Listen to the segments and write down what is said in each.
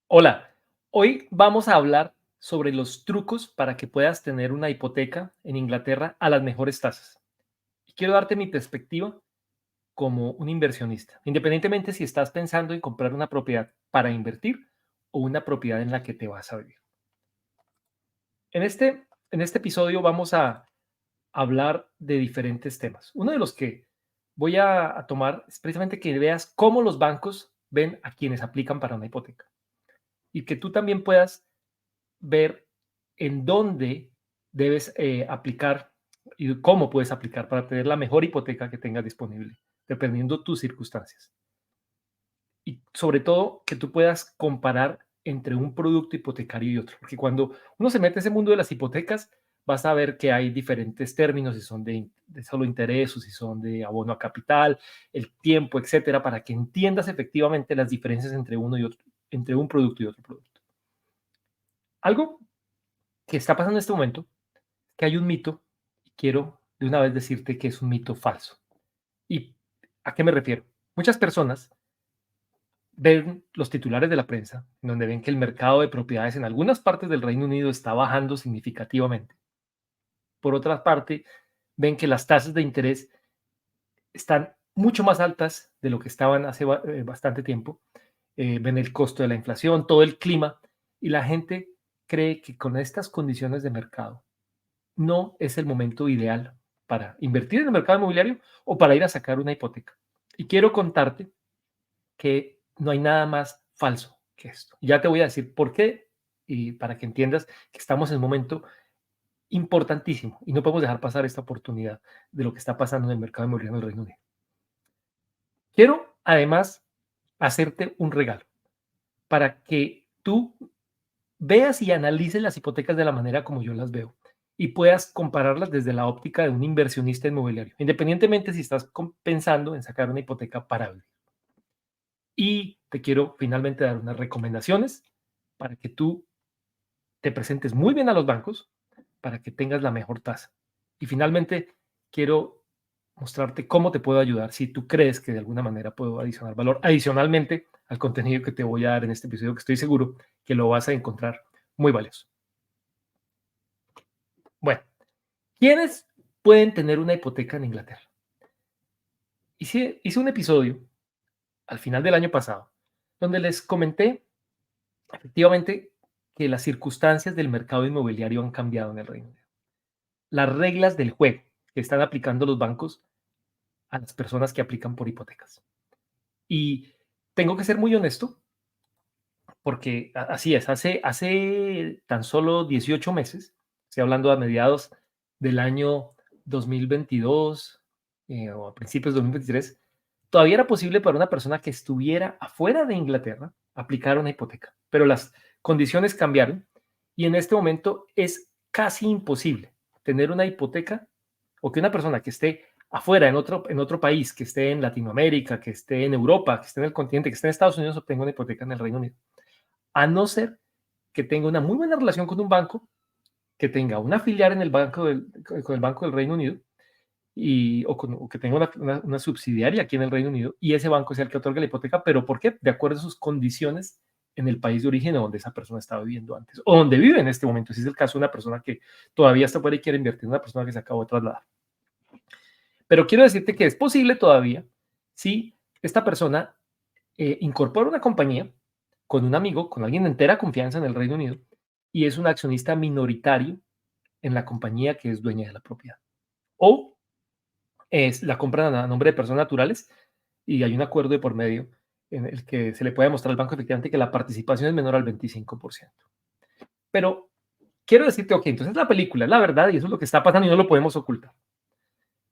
Hola, hoy vamos a hablar sobre los trucos para que puedas tener una hipoteca en Inglaterra a las mejores tasas. Y quiero darte mi perspectiva como un inversionista, independientemente si estás pensando en comprar una propiedad para invertir o una propiedad en la que te vas a vivir. En este episodio vamos a hablar de diferentes temas. Uno de los que voy a tomar es precisamente que veas cómo los bancos ven a quienes aplican para una hipoteca y que tú también puedas ver en dónde debes aplicar y cómo puedes aplicar para tener la mejor hipoteca que tengas disponible, dependiendo tus circunstancias. Y sobre todo que tú puedas comparar entre un producto hipotecario y otro, porque cuando uno se mete en ese mundo de las hipotecas, vas a ver que hay diferentes términos, si son de solo interés o si son de abono a capital, el tiempo, etcétera, para que entiendas efectivamente las diferencias entre uno y otro, entre un producto y otro producto. Algo que está pasando en este momento, que hay un mito, y quiero de una vez decirte que es un mito falso. ¿Y a qué me refiero? Muchas personas ven los titulares de la prensa, en donde ven que el mercado de propiedades en algunas partes del Reino Unido está bajando significativamente. Por otra parte, ven que las tasas de interés están mucho más altas de lo que estaban hace bastante tiempo. Ven el costo de la inflación, todo el clima, y la gente cree que con estas condiciones de mercado no es el momento ideal para invertir en el mercado inmobiliario o para ir a sacar una hipoteca. Y quiero contarte que no hay nada más falso que esto. Ya te voy a decir por qué y para que entiendas que estamos en un momento importantísimo y no podemos dejar pasar esta oportunidad de lo que está pasando en el mercado inmobiliario del Reino Unido. Quiero además hacerte un regalo para que tú veas y analices las hipotecas de la manera como yo las veo y puedas compararlas desde la óptica de un inversionista inmobiliario, independientemente si estás pensando en sacar una hipoteca para vivir. Y te quiero finalmente dar unas recomendaciones para que tú te presentes muy bien a los bancos para que tengas la mejor tasa. Y finalmente quiero mostrarte cómo te puedo ayudar si tú crees que de alguna manera puedo adicionar valor adicionalmente al contenido que te voy a dar en este episodio, que estoy seguro que lo vas a encontrar muy valioso. Bueno, ¿quiénes pueden tener una hipoteca en Inglaterra? Hice un episodio al final del año pasado donde les comenté efectivamente que las circunstancias del mercado inmobiliario han cambiado en el Reino Unido. Las reglas del juego que están aplicando los bancos a las personas que aplican por hipotecas. Y tengo que ser muy honesto porque así es, hace tan solo 18 meses, estoy hablando a mediados del año 2022 o a principios de 2023, todavía era posible para una persona que estuviera afuera de Inglaterra aplicar una hipoteca, pero las condiciones cambiaron y en este momento es casi imposible tener una hipoteca o que una persona que esté afuera, en otro país, que esté en Latinoamérica, que esté en Europa, que esté en el continente, que esté en Estados Unidos, obtenga una hipoteca en el Reino Unido a no ser que tenga una muy buena relación con un banco, que tenga una filial en el banco con el Banco del Reino Unido o que tenga una subsidiaria aquí en el Reino Unido y ese banco sea el que otorga la hipoteca, pero ¿por qué? De acuerdo a sus condiciones en el país de origen donde esa persona estaba viviendo antes o donde vive en este momento. Si es el caso de una persona que todavía está fuera y quiere invertir, una persona que se acabó de trasladar. Pero quiero decirte que es posible todavía si esta persona incorpora una compañía con un amigo, con alguien de entera confianza en el Reino Unido y es un accionista minoritario en la compañía que es dueña de la propiedad. O la compran a nombre de personas naturales y hay un acuerdo de por medio en el que se le puede mostrar al banco efectivamente que la participación es menor al 25%. Pero quiero decirte, ok, entonces la película es la verdad y eso es lo que está pasando y no lo podemos ocultar.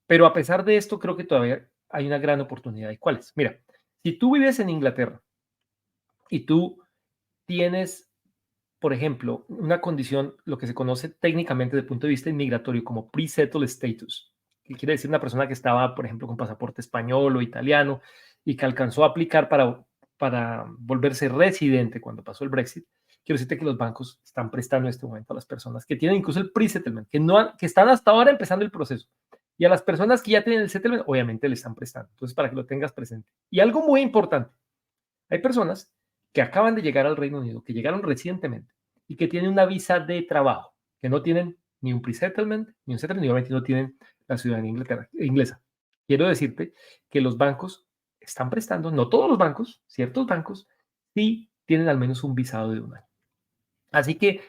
Pero a pesar de esto, creo que todavía hay una gran oportunidad. ¿Y cuál es? Mira, si tú vives en Inglaterra y tú tienes, por ejemplo, una condición, lo que se conoce técnicamente desde el punto de vista inmigratorio como pre-settled status, que quiere decir una persona que estaba, por ejemplo, con pasaporte español o italiano y que alcanzó a aplicar para volverse residente cuando pasó el Brexit. Quiero decirte que los bancos están prestando en este momento a las personas que tienen incluso el pre-settlement, que están hasta ahora empezando el proceso. Y a las personas que ya tienen el settlement, obviamente le están prestando. Entonces, para que lo tengas presente. Y algo muy importante, hay personas que acaban de llegar al Reino Unido, que llegaron recientemente y que tienen una visa de trabajo, que no tienen ni un pre-settlement, ni un settlement, ni obviamente no tienen la ciudadanía inglesa. Quiero decirte que los bancos están prestando, no todos los bancos, ciertos bancos, sí tienen al menos un visado de 1 año. Así que,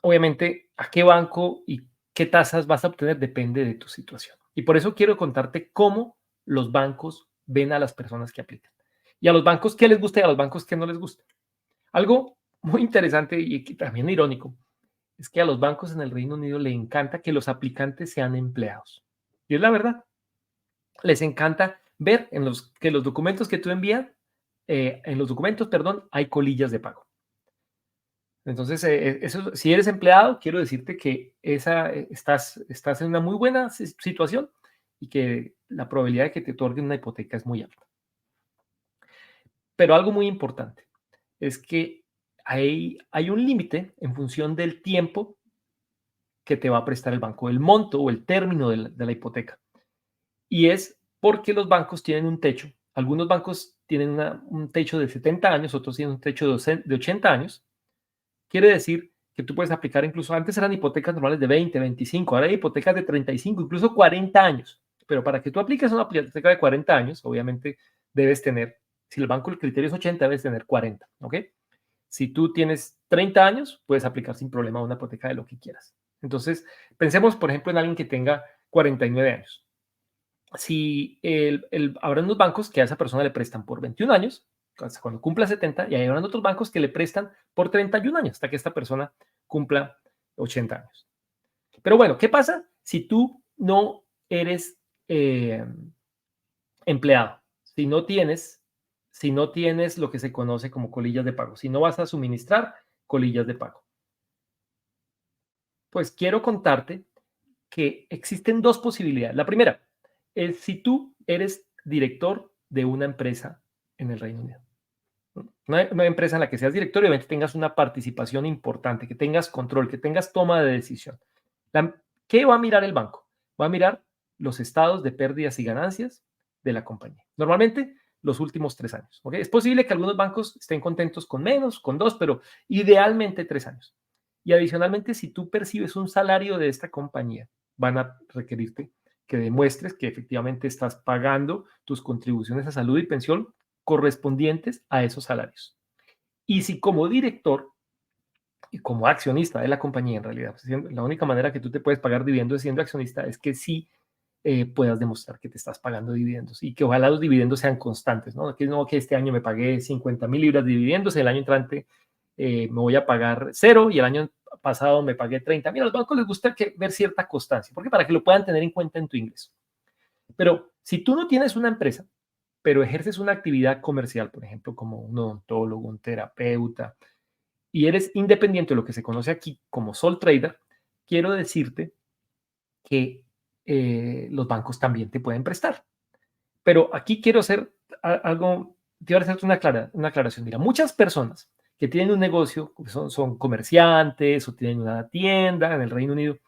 obviamente, a qué banco y qué tasas vas a obtener depende de tu situación. Y por eso quiero contarte cómo los bancos ven a las personas que aplican. Y a los bancos qué les gusta y a los bancos qué no les gusta. Algo muy interesante y también irónico es que a los bancos en el Reino Unido le encanta que los aplicantes sean empleados. Y es la verdad. Les encanta ver que los documentos que tú envías, en los documentos, perdón, hay colillas de pago. Entonces, eso, si eres empleado, quiero decirte que estás en una muy buena situación y que la probabilidad de que te otorguen una hipoteca es muy alta. Pero algo muy importante es que hay un límite en función del tiempo que te va a prestar el banco, el monto o el término de la hipoteca. Y es porque los bancos tienen un techo. Algunos bancos tienen un techo de 70 años, otros tienen un techo de 80 años. Quiere decir que tú puedes aplicar incluso, antes eran hipotecas normales de 20, 25, ahora hay hipotecas de 35, incluso 40 años. Pero para que tú apliques una hipoteca de 40 años, obviamente debes tener, si el banco el criterio es 80, debes tener 40, ¿ok? Si tú tienes 30 años, puedes aplicar sin problema una hipoteca de lo que quieras. Entonces, pensemos, por ejemplo, en alguien que tenga 49 años. Si habrá unos bancos que a esa persona le prestan por 21 años, hasta cuando cumpla 70, y hay habrán otros bancos que le prestan por 31 años, hasta que esta persona cumpla 80 años. Pero bueno, ¿qué pasa si tú no eres eh, empleado? Si no tienes lo que se conoce como colillas de pago, si no vas a suministrar colillas de pago. Pues quiero contarte que existen dos posibilidades. La primera es si tú eres director de una empresa en el Reino Unido. Una empresa en la que seas director y obviamente tengas una participación importante, que tengas control, que tengas toma de decisión. ¿Qué va a mirar el banco? Va a mirar los estados de pérdidas y ganancias de la compañía. Normalmente los últimos 3 años. ¿Okay? Es posible que algunos bancos estén contentos con menos, con 2, pero idealmente 3 años. Y adicionalmente, si tú percibes un salario de esta compañía, van a requerirte que demuestres que efectivamente estás pagando tus contribuciones a salud y pensión correspondientes a esos salarios. Y si como director y como accionista de la compañía, en realidad, pues, la única manera que tú te puedes pagar dividendos siendo accionista es que sí puedas demostrar que te estás pagando dividendos y que ojalá los dividendos sean constantes, ¿no? Que este año me pagué 50,000 libras de dividendos, el año entrante me voy a pagar 0 y el año pasado me pagué 30,000. A los bancos les gusta ver cierta constancia, porque para que lo puedan tener en cuenta en tu ingreso. Pero si tú no tienes una empresa, pero ejerces una actividad comercial, por ejemplo, como un odontólogo, un terapeuta, y eres independiente de lo que se conoce aquí como sole trader, quiero decirte que los bancos también te pueden prestar. Pero aquí quiero hacer algo, quiero hacerte una aclaración. Mira, muchas personas que tienen un negocio, son comerciantes o tienen una tienda en el Reino Unido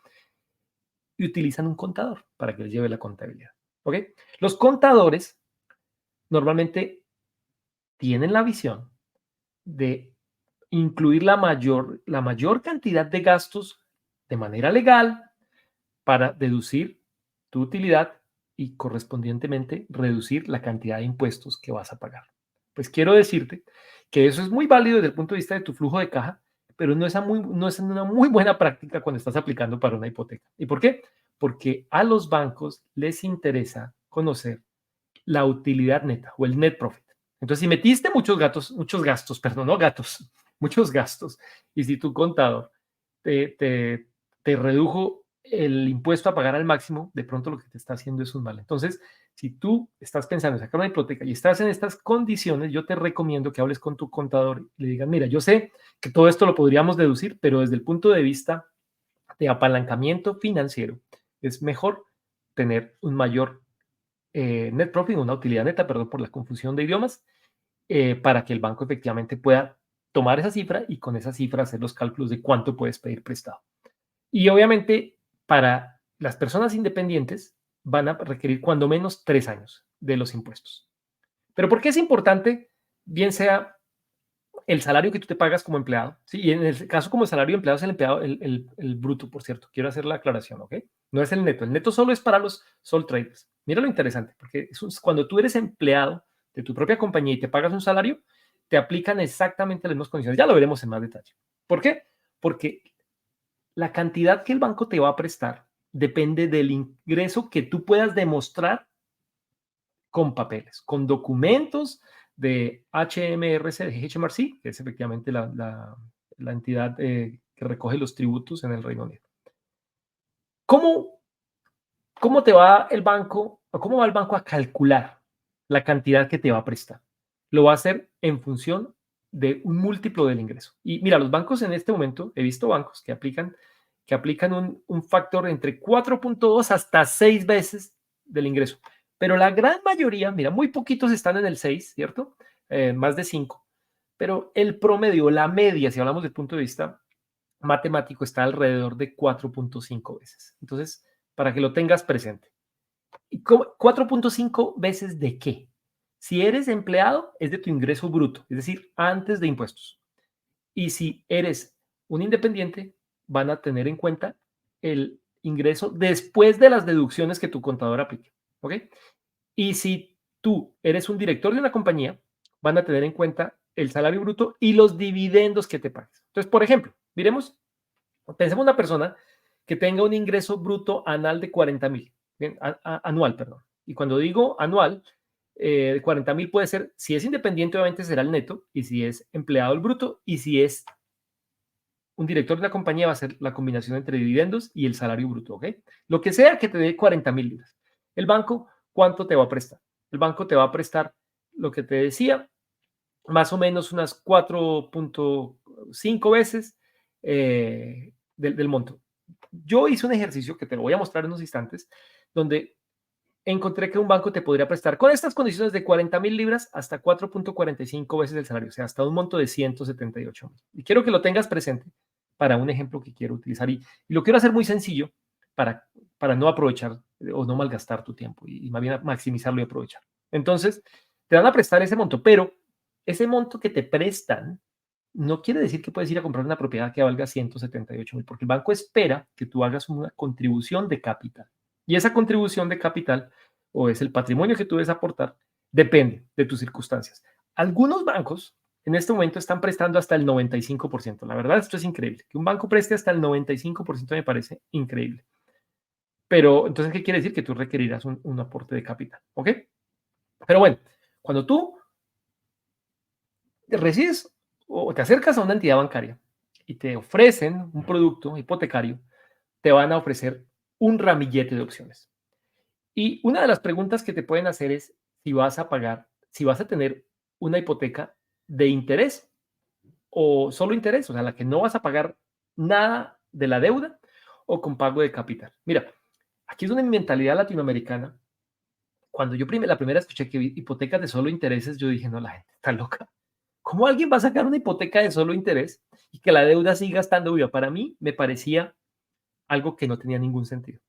y utilizan un contador para que les lleve la contabilidad. ¿Ok? Los contadores normalmente tienen la visión de incluir la mayor cantidad de gastos de manera legal para deducir tu utilidad y correspondientemente reducir la cantidad de impuestos que vas a pagar. Pues quiero decirte que eso es muy válido desde el punto de vista de tu flujo de caja, pero no es una muy buena práctica cuando estás aplicando para una hipoteca. ¿Y por qué? Porque a los bancos les interesa conocer la utilidad neta o el net profit. Entonces, si metiste muchos gastos, perdón, no gatos, muchos gastos, y si tu contador te, te, te redujo el impuesto a pagar al máximo, de pronto lo que te está haciendo es un mal. Entonces, si tú estás pensando en sacar una hipoteca y estás en estas condiciones, yo te recomiendo que hables con tu contador y le digas, mira, yo sé que todo esto lo podríamos deducir, pero desde el punto de vista de apalancamiento financiero, es mejor tener un mayor net profit, una utilidad neta, perdón por la confusión de idiomas, para que el banco efectivamente pueda tomar esa cifra y con esa cifra hacer los cálculos de cuánto puedes pedir prestado. Y obviamente para las personas independientes van a requerir cuando menos 3 años de los impuestos. Pero ¿por qué es importante, bien sea el salario que tú te pagas como empleado, ¿sí? Y en el caso como el salario de empleado es el empleado, el bruto, por cierto, quiero hacer la aclaración, ¿ok? No es el neto solo es para los sole traders. Mira lo interesante, porque cuando tú eres empleado de tu propia compañía y te pagas un salario, te aplican exactamente las mismas condiciones. Ya lo veremos en más detalle. ¿Por qué? Porque la cantidad que el banco te va a prestar depende del ingreso que tú puedas demostrar con papeles, con documentos de HMRC, de HMRC, que es efectivamente la entidad que recoge los tributos en el Reino Unido. ¿Cómo, ¿Cómo te va el banco o cómo va el banco a calcular la cantidad que te va a prestar? Lo va a hacer en función de un múltiplo del ingreso. Y mira, los bancos en este momento, he visto bancos que aplican un factor entre 4.2 hasta 6 veces del ingreso. Pero la gran mayoría, mira, muy poquitos están en el 6, ¿cierto? Más de 5. Pero el promedio, la media, si hablamos del punto de vista matemático, está alrededor de 4.5 veces. Entonces, para que lo tengas presente. ¿Y 4.5 veces de qué? Si eres empleado, es de tu ingreso bruto, es decir, antes de impuestos. Y si eres un independiente, van a tener en cuenta el ingreso después de las deducciones que tu contador aplique. ¿Ok? Y si tú eres un director de una compañía, van a tener en cuenta el salario bruto y los dividendos que te pagues. Entonces, por ejemplo, pensemos una persona que tenga un ingreso bruto anual de 40,000, anual, perdón. Y cuando digo anual, 40,000 puede ser, si es independiente, obviamente será el neto, y si es empleado, el bruto, y si es un director de la compañía, va a ser la combinación entre dividendos y el salario bruto, ¿ok? Lo que sea que te dé 40,000 libras. El banco, ¿cuánto te va a prestar? El banco te va a prestar lo que te decía, más o menos unas 4.5 veces del monto. Yo hice un ejercicio que te lo voy a mostrar en unos instantes, donde encontré que un banco te podría prestar con estas condiciones de 40,000 libras hasta 4.45 veces el salario, o sea, hasta un monto de 178,000. Y quiero que lo tengas presente para un ejemplo que quiero utilizar. Y lo quiero hacer muy sencillo para, para no aprovechar o no malgastar tu tiempo y más bien maximizarlo y aprovechar. Entonces, te van a prestar ese monto, pero ese monto que te prestan no quiere decir que puedes ir a comprar una propiedad que valga 178,000, porque el banco espera que tú hagas una contribución de capital. Y esa contribución de capital o es el patrimonio que tú debes aportar, depende de tus circunstancias. Algunos bancos en este momento están prestando hasta el 95%. La verdad, esto es increíble. Que un banco preste hasta el 95% me parece increíble. Pero entonces, ¿qué quiere decir? Que tú requerirás un aporte de capital. ¿Ok? Pero bueno, cuando tú recibes o te acercas a una entidad bancaria y te ofrecen un producto hipotecario, te van a ofrecer un ramillete de opciones. Y una de las preguntas que te pueden hacer es si vas a pagar, si vas a tener una hipoteca de interés o solo interés, o sea, la que no vas a pagar nada de la deuda o con pago de capital. Mira, aquí es una mentalidad latinoamericana. Cuando yo la primera escuché que hipotecas de solo intereses, yo dije, no, la gente está loca. ¿Cómo alguien va a sacar una hipoteca de solo interés y que la deuda siga estando viva? Para mí me parecía algo que no tenía ningún sentido,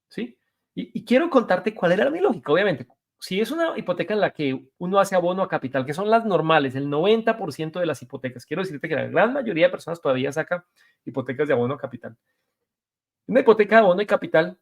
¿sí? Y quiero contarte cuál era mi lógica. Obviamente, si es una hipoteca en la que uno hace abono a capital, que son las normales, el 90% de las hipotecas, quiero decirte que la gran mayoría de personas todavía saca hipotecas de abono a capital. Una hipoteca de abono y capital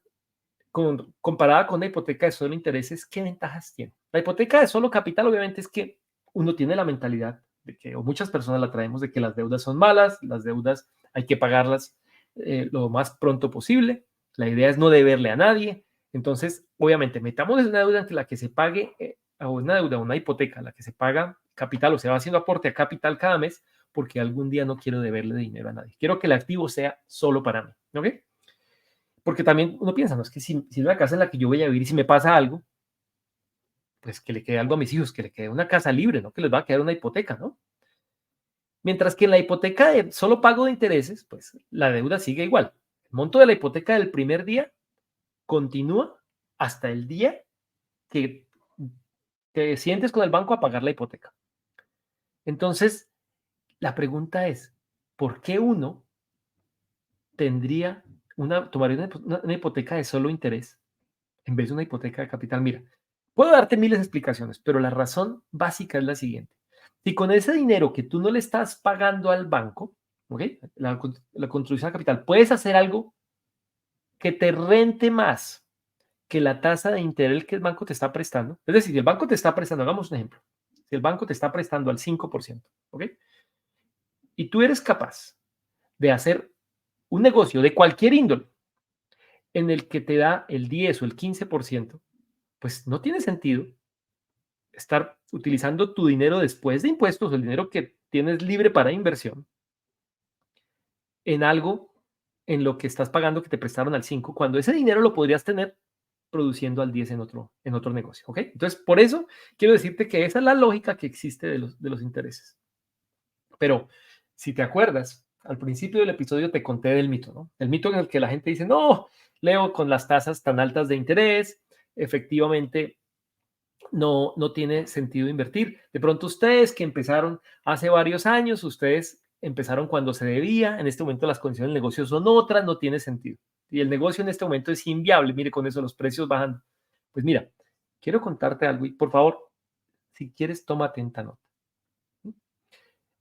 comparada con una hipoteca de solo intereses, ¿qué ventajas tiene? La hipoteca de solo capital, obviamente, es que uno tiene la mentalidad de que, o muchas personas la traemos, de que las deudas son malas, las deudas hay que pagarlas lo más pronto posible, la idea es no deberle a nadie, entonces, obviamente, metamos en una deuda en la que se pague, o una deuda, una hipoteca, en la que se paga capital o se va haciendo aporte a capital cada mes, porque algún día no quiero deberle dinero a nadie. Quiero que el activo sea solo para mí, ¿ok? Porque también uno piensa, no es que si es la casa en la que yo voy a vivir y si me pasa algo, pues que le quede algo a mis hijos, que le quede una casa libre, ¿no? Que les va a quedar una hipoteca, ¿no? Mientras que en la hipoteca de solo pago de intereses, pues la deuda sigue igual. El monto de la hipoteca del primer día continúa hasta el día que te sientes con el banco a pagar la hipoteca. Entonces, la pregunta es, ¿por qué uno tomaría una hipoteca de solo interés en vez de una hipoteca de capital? Mira, puedo darte miles de explicaciones, pero la razón básica es la siguiente. Si con ese dinero que tú no le estás pagando al banco, ¿ok? La contribución al capital, puedes hacer algo que te rente más que la tasa de interés que el banco te está prestando. Es decir, si el banco te está prestando, hagamos un ejemplo, si el banco te está prestando al 5%, ¿ok? Y tú eres capaz de hacer un negocio de cualquier índole en el que te da el 10 o el 15%, pues no tiene sentido estar utilizando tu dinero después de impuestos, el dinero que tienes libre para inversión, en algo en lo que estás pagando que te prestaron al 5, cuando ese dinero lo podrías tener produciendo al 10 en otro negocio. ¿Ok? Entonces, por eso quiero decirte que esa es la lógica que existe de los intereses. Pero si te acuerdas, al principio del episodio te conté del mito, ¿no? El mito en el que la gente dice, no, Leo, con las tasas tan altas de interés, efectivamente no tiene sentido invertir. De pronto ustedes que empezaron hace varios años, ustedes empezaron cuando se debía, en este momento las condiciones del negocio son otras, no tiene sentido. Y el negocio en este momento es inviable, mire, con eso los precios bajan. Pues mira, quiero contarte algo y por favor, si quieres, toma atenta nota.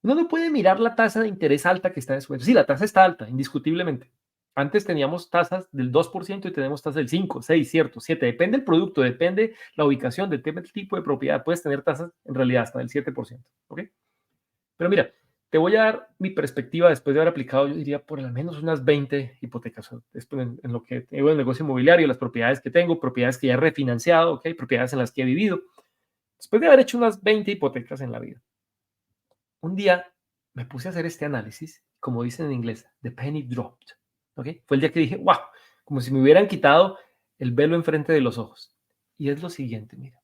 Uno no puede mirar la tasa de interés alta que está en su momento. Sí, la tasa está alta, indiscutiblemente. Antes teníamos tasas del 2% y tenemos tasas del 5, 6, cierto, 7. Depende del producto, depende la ubicación, depende del tipo de propiedad. Puedes tener tasas en realidad hasta del 7%. ¿Ok? Pero mira, te voy a dar mi perspectiva después de haber aplicado, yo diría, por al menos unas 20 hipotecas. En lo que tengo el negocio inmobiliario, las propiedades que tengo, propiedades que ya he refinanciado, ¿ok? Propiedades en las que he vivido. Después de haber hecho unas 20 hipotecas en la vida, un día me puse a hacer este análisis, como dicen en inglés, the penny dropped. ¿Ok? Fue el día que dije, wow, como si me hubieran quitado el velo enfrente de los ojos. Y es lo siguiente, mira.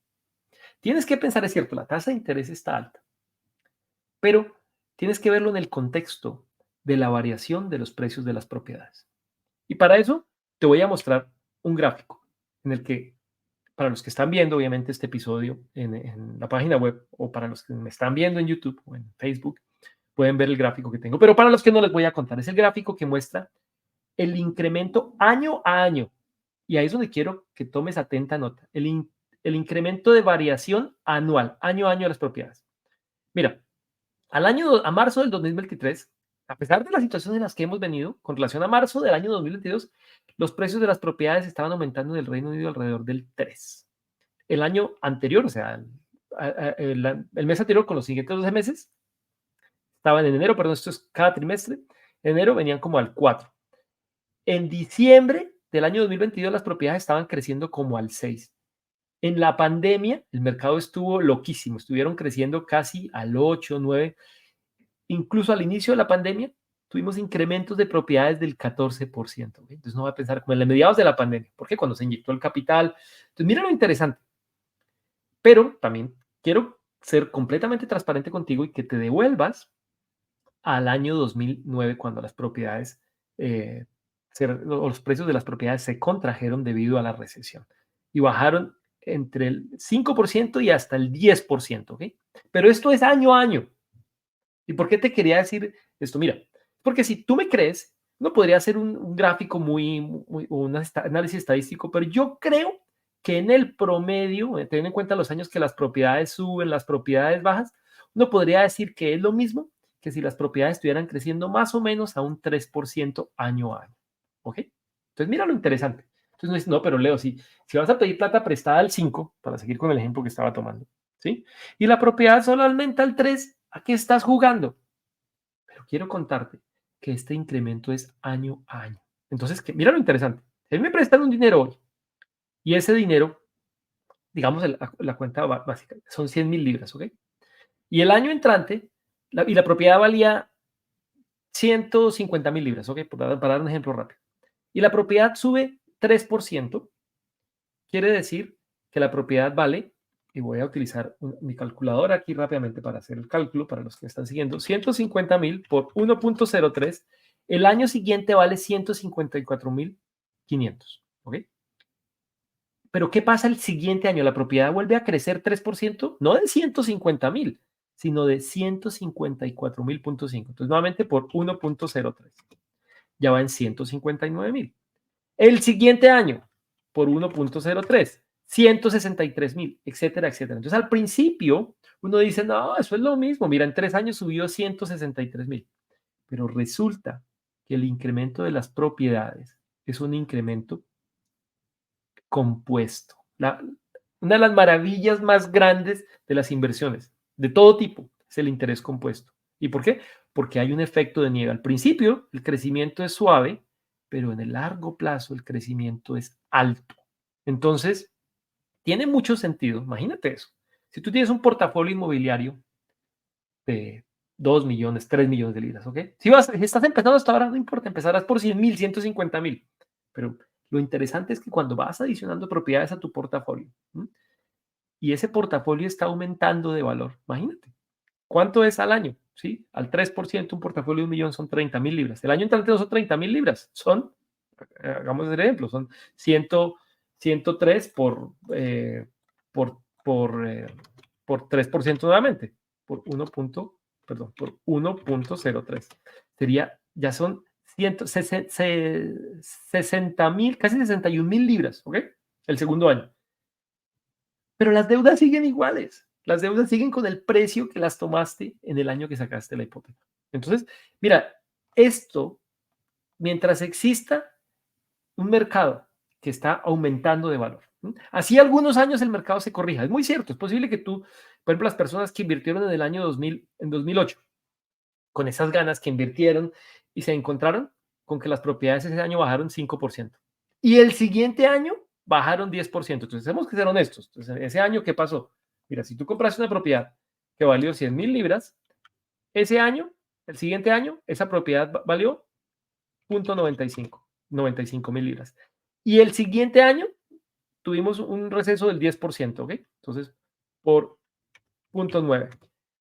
Tienes que pensar, es cierto, la tasa de interés está alta, pero tienes que verlo en el contexto de la variación de los precios de las propiedades. Y para eso te voy a mostrar un gráfico en el que, para los que están viendo, obviamente, este episodio en la página web o para los que me están viendo en YouTube o en Facebook, pueden ver el gráfico que tengo. Pero para los que no les voy a contar, es el gráfico que muestra el incremento año a año. Y ahí es donde quiero que tomes atenta nota. El incremento de variación anual, año a año de las propiedades. Mira, a marzo del 2023, a pesar de las situaciones en las que hemos venido, con relación a marzo del año 2022, los precios de las propiedades estaban aumentando en el Reino Unido alrededor del 3. El año anterior, o sea, el mes anterior con los siguientes 12 meses, estaban en enero, perdón, esto es cada trimestre, en enero venían como al 4. En diciembre del año 2022 las propiedades estaban creciendo como al 6. En la pandemia el mercado estuvo loquísimo, estuvieron creciendo casi al 8, 9. Incluso al inicio de la pandemia tuvimos incrementos de propiedades del 14%. ¿Okay? Entonces no va a pensar como en los mediados de la pandemia, porque cuando se inyectó el capital. Entonces mira lo interesante. Pero también quiero ser completamente transparente contigo y que te devuelvas al año 2009, cuando las propiedades, los precios de las propiedades se contrajeron debido a la recesión y bajaron entre el 5% y hasta el 10%. ¿Ok? Pero esto es año a año. ¿Y por qué te quería decir esto? Mira, porque si tú me crees, no podría hacer un gráfico un análisis estadístico, pero yo creo que en el promedio, teniendo en cuenta los años que las propiedades suben, las propiedades bajas, uno podría decir que es lo mismo que si las propiedades estuvieran creciendo más o menos a un 3% año a año. ¿Ok? Entonces, mira lo interesante. Entonces, no, no, pero Leo, si vas a pedir plata prestada al 5, para seguir con el ejemplo que estaba tomando, ¿sí? Y la propiedad solo aumenta al 3, ¿a qué estás jugando? Pero quiero contarte que este incremento es año a año. Entonces, mira lo interesante. Si me prestan un dinero hoy y ese dinero, digamos, la cuenta básica, son 100,000 libras, ¿ok? Y el año entrante, la propiedad valía 150,000 libras, ¿ok? Para dar un ejemplo rápido. Y la propiedad sube 3%, quiere decir que la propiedad vale, y voy a utilizar mi calculadora aquí rápidamente para hacer el cálculo para los que me están siguiendo, 150,000 por 1.03, el año siguiente vale 154,500, ¿ok? Pero ¿qué pasa el siguiente año? ¿La propiedad vuelve a crecer 3%? No de 150,000, sino de 154,000.5. Entonces, nuevamente por 1.03. Ya va en 159,000. El siguiente año, por 1.03, 163.000, etcétera, etcétera. Entonces, al principio, uno dice, no, eso es lo mismo. Mira, en 3 años subió 163.000. Pero resulta que el incremento de las propiedades es un incremento compuesto. Una de las maravillas más grandes de las inversiones, de todo tipo, es el interés compuesto. ¿Y por qué? Porque hay un efecto de nieve. Al principio, el crecimiento es suave, pero en el largo plazo el crecimiento es alto. Entonces, tiene mucho sentido. Imagínate eso. Si tú tienes un portafolio inmobiliario de 2 millones, 3 millones de libras, ¿ok? Si estás empezando hasta ahora, no importa, empezarás por 100.000, 150.000. Pero lo interesante es que cuando vas adicionando propiedades a tu portafolio, ¿m? Y ese portafolio está aumentando de valor, imagínate, ¿cuánto es al año? ¿Sí? Al 3%, un portafolio de 1 millón son 30.000 libras. El año entrante no son 30.000 libras, son, hagamos el ejemplo, son 100, 103 por 3% nuevamente, por 1 punto, perdón, por 1.03. Sería, ya son 60.000, casi 61.000 libras, ¿ok? El segundo año. Pero las deudas siguen iguales. Las deudas siguen con el precio que las tomaste en el año que sacaste la hipoteca. Entonces, mira, esto, mientras exista un mercado que está aumentando de valor, ¿m? Así algunos años el mercado se corrija. Es muy cierto, es posible que tú, por ejemplo, las personas que invirtieron en el año 2000, en 2008, con esas ganas que invirtieron y se encontraron con que las propiedades ese año bajaron 5%. Y el siguiente año bajaron 10%. Entonces, tenemos que ser honestos. Entonces, ese año, ¿qué pasó? Mira, si tú compraste una propiedad que valió 100.000 libras, ese año, el siguiente año, esa propiedad valió 0.95 mil libras. Y el siguiente año tuvimos un receso del 10%, ¿ok? Entonces, por 0.9,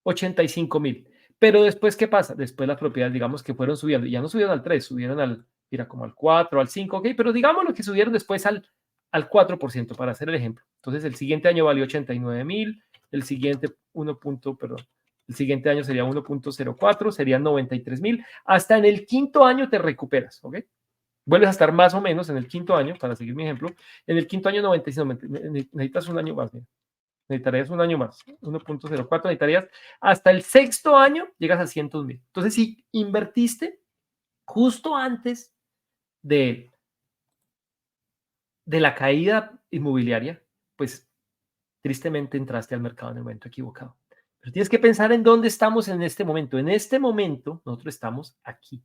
85.000. Pero después, ¿qué pasa? Después las propiedades, digamos que fueron subiendo, ya no subieron al 3, subieron mira, como al 4, al 5, ¿ok? Pero digamos lo que subieron después al 4%, para hacer el ejemplo. Entonces, el siguiente año valió 89.000, el siguiente perdón, el siguiente año sería 1.04, serían 93.000. Hasta en el quinto año te recuperas, ¿ok? Vuelves a estar más o menos en el quinto año, para seguir mi ejemplo, en el quinto año 95, necesitas un año más, mira. Necesitarías un año más, 1.04, necesitarías hasta el sexto año, llegas a 100.000. Entonces, si invertiste justo antes de, de la caída inmobiliaria, pues tristemente entraste al mercado en el momento equivocado. Pero tienes que pensar en dónde estamos en este momento. En este momento, nosotros estamos aquí.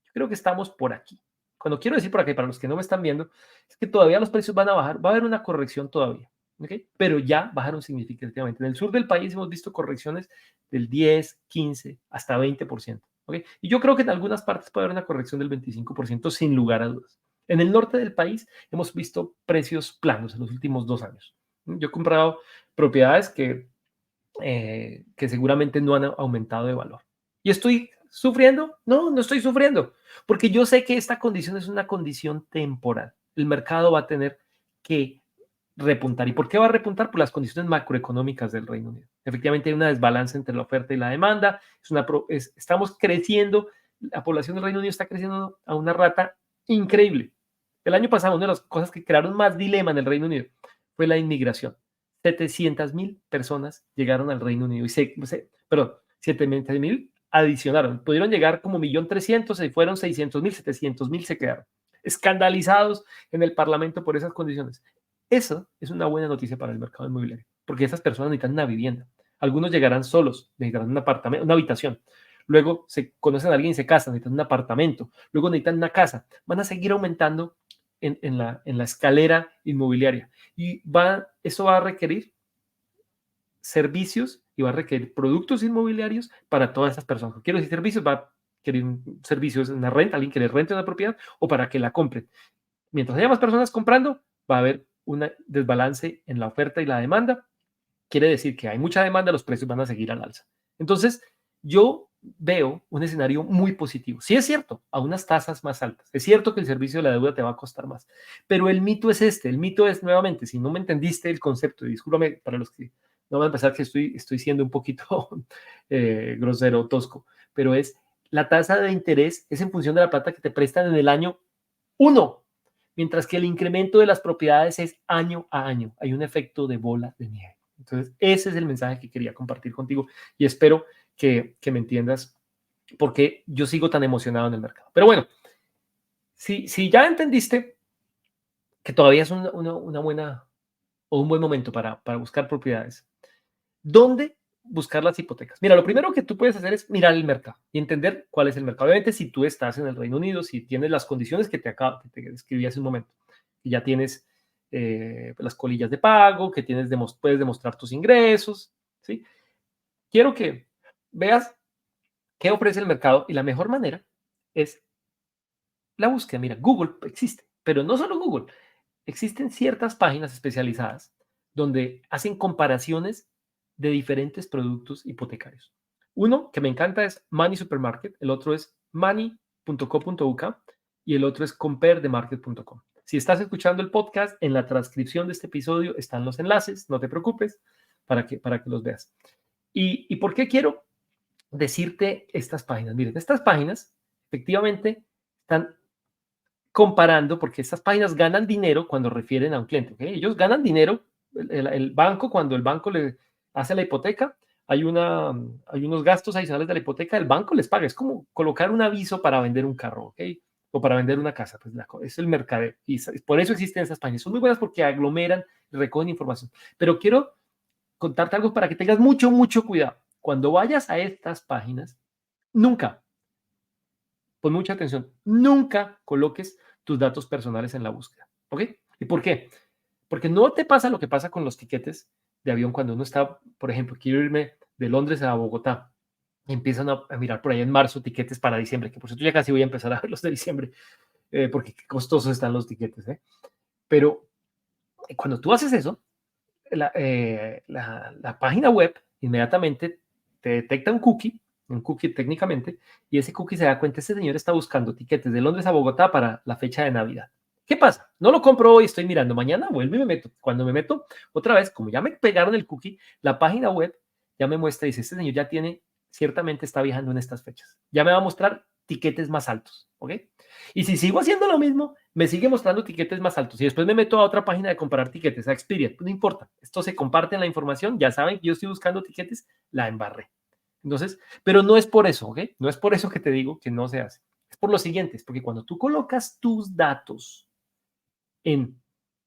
Yo creo que estamos por aquí. Cuando quiero decir por aquí, para los que no me están viendo, es que todavía los precios van a bajar, va a haber una corrección todavía, ¿okay? Pero ya bajaron significativamente. En el sur del país hemos visto correcciones del 10, 15, hasta 20%, ¿okay? Y yo creo que en algunas partes puede haber una corrección del 25% sin lugar a dudas. En el norte del país hemos visto precios planos en los últimos 2 años. Yo he comprado propiedades que seguramente no han aumentado de valor. ¿Y estoy sufriendo? No, no estoy sufriendo, porque yo sé que esta condición es una condición temporal. El mercado va a tener que repuntar. ¿Y por qué va a repuntar? Por las condiciones macroeconómicas del Reino Unido. Efectivamente hay una desbalance entre la oferta y la demanda. Estamos creciendo, la población del Reino Unido está creciendo a una rata increíble. El año pasado, una de las cosas que crearon más dilema en el Reino Unido fue la inmigración. 700.000 personas llegaron al Reino Unido perdón, 700.000 adicionaron. Pudieron llegar como 1.300.000, se fueron 600.000, 700.000 se quedaron. Escandalizados en el Parlamento por esas condiciones. Eso es una buena noticia para el mercado inmobiliario, porque esas personas necesitan una vivienda. Algunos llegarán solos, necesitarán un apartamento, una habitación. Luego se conocen a alguien y se casan, necesitan un apartamento. Luego necesitan una casa. Van a seguir aumentando en la escalera inmobiliaria. Y eso va a requerir servicios y va a requerir productos inmobiliarios para todas esas personas. Quiero decir servicios, va a querer servicios en la renta, alguien que le rente una propiedad o para que la compren. Mientras haya más personas comprando, va a haber un desbalance en la oferta y la demanda. Quiere decir que hay mucha demanda, los precios van a seguir al alza. Entonces, yo veo un escenario muy positivo. Sí es cierto, a unas tasas más altas. Es cierto que el servicio de la deuda te va a costar más. Pero el mito es el mito es nuevamente, si no me entendiste el concepto, y discúlpame para los que no van a pensar que estoy siendo un poquito grosero, tosco, pero la tasa de interés es en función de la plata que te prestan en el año 1. mientras que el incremento de las propiedades es año a año. Hay un efecto de bola de nieve. Entonces, ese es el mensaje que quería compartir contigo y espero que me entiendas porque yo sigo tan emocionado en el mercado. Pero bueno, si ya entendiste que todavía es una buena o un buen momento para buscar propiedades, ¿dónde buscar las hipotecas? Mira, lo primero que tú puedes hacer es mirar el mercado y entender cuál es el mercado. Obviamente, si tú estás en el Reino Unido, si tienes las condiciones que te describí hace un momento, que ya tienes las colillas de pago, que puedes demostrar tus ingresos, ¿sí? Quiero que veas qué ofrece el mercado y la mejor manera es la búsqueda. Mira, Google existe, pero no solo Google. Existen ciertas páginas especializadas donde hacen comparaciones de diferentes productos hipotecarios. Uno que me encanta es Money Supermarket, el otro es money.co.uk y el otro es comparethemarket.com. Si estás escuchando el podcast, en la transcripción de este episodio están los enlaces, no te preocupes, para que los veas. ¿Y por qué quiero decirte estas páginas? Miren, estas páginas efectivamente están comparando, porque estas páginas ganan dinero cuando refieren a un cliente. ¿Okay? Ellos ganan dinero, el banco, cuando el banco le hace la hipoteca, hay unos gastos adicionales de la hipoteca, el banco les paga. Es como colocar un aviso para vender un carro, ¿ok? O para vender una casa. Pues es el mercadeo. Y por eso existen esas páginas. Son muy buenas porque aglomeran, recogen información. Pero quiero contarte algo para que tengas mucho, mucho cuidado. Cuando vayas a estas páginas, nunca, pon mucha atención, nunca coloques tus datos personales en la búsqueda. ¿Ok? ¿Y por qué? Porque no te pasa lo que pasa con los tiquetes de avión cuando uno está, por ejemplo, quiero irme de Londres a Bogotá. Empiezan a mirar por ahí en marzo tiquetes para diciembre, que por cierto ya casi voy a empezar a ver los de diciembre, porque qué costosos están los tiquetes. Pero cuando tú haces eso, la página web inmediatamente te detecta un cookie técnicamente, y ese cookie se da cuenta, este señor está buscando tiquetes de Londres a Bogotá para la fecha de Navidad. ¿Qué pasa? No lo compro hoy, estoy mirando, mañana vuelvo y me meto. Cuando me meto otra vez, como ya me pegaron el cookie, la página web ya me muestra, dice, este señor ya tiene, ciertamente está viajando en estas fechas. Ya me va a mostrar tiquetes más altos, ¿ok? Y si sigo haciendo lo mismo, me sigue mostrando tiquetes más altos. Y después me meto a otra página de comparar tiquetes, a Expedia. Pues no importa. Esto se comparte en la información. Ya saben que yo estoy buscando tiquetes, la embarré. Entonces, pero no es por eso, ¿ok? No es por eso que te digo que no se hace. Es por lo siguiente, es porque cuando tú colocas tus datos en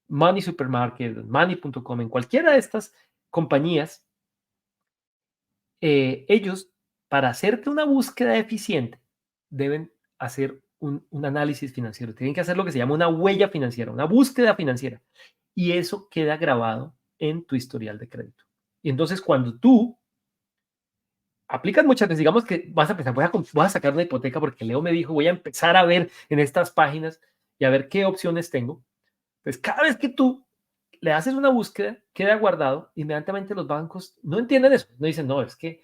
Money Supermarket, Money.com, en cualquiera de estas compañías, ellos, para hacerte una búsqueda eficiente, deben hacer un análisis financiero. Tienen que hacer lo que se llama una huella financiera, una búsqueda financiera. Y eso queda grabado en tu historial de crédito. Y entonces cuando tú aplicas muchas veces, digamos que vas a empezar, voy a sacar una hipoteca porque Leo me dijo, voy a empezar a ver en estas páginas y a ver qué opciones tengo. Pues cada vez que tú le haces una búsqueda, queda guardado, inmediatamente los bancos no entienden eso. No dicen, no, es que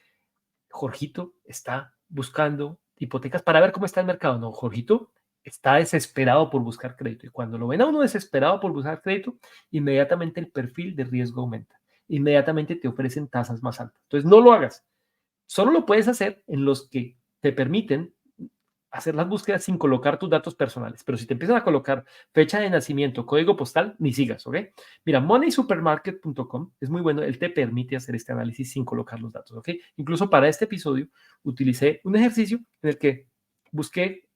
Jorgito está buscando hipotecas para ver cómo está el mercado. No, Jorgito está desesperado por buscar crédito. Y cuando lo ven a uno desesperado por buscar crédito, inmediatamente el perfil de riesgo aumenta. Inmediatamente te ofrecen tasas más altas. Entonces, no lo hagas. Solo lo puedes hacer en los que te permiten hacer las búsquedas sin colocar tus datos personales. Pero si te empiezan a colocar fecha de nacimiento, código postal, ni sigas, ¿ok? Mira, moneysupermarket.com es muy bueno. Él te permite hacer este análisis sin colocar los datos, ¿ok? Incluso para este episodio utilicé un ejercicio en el que busqué,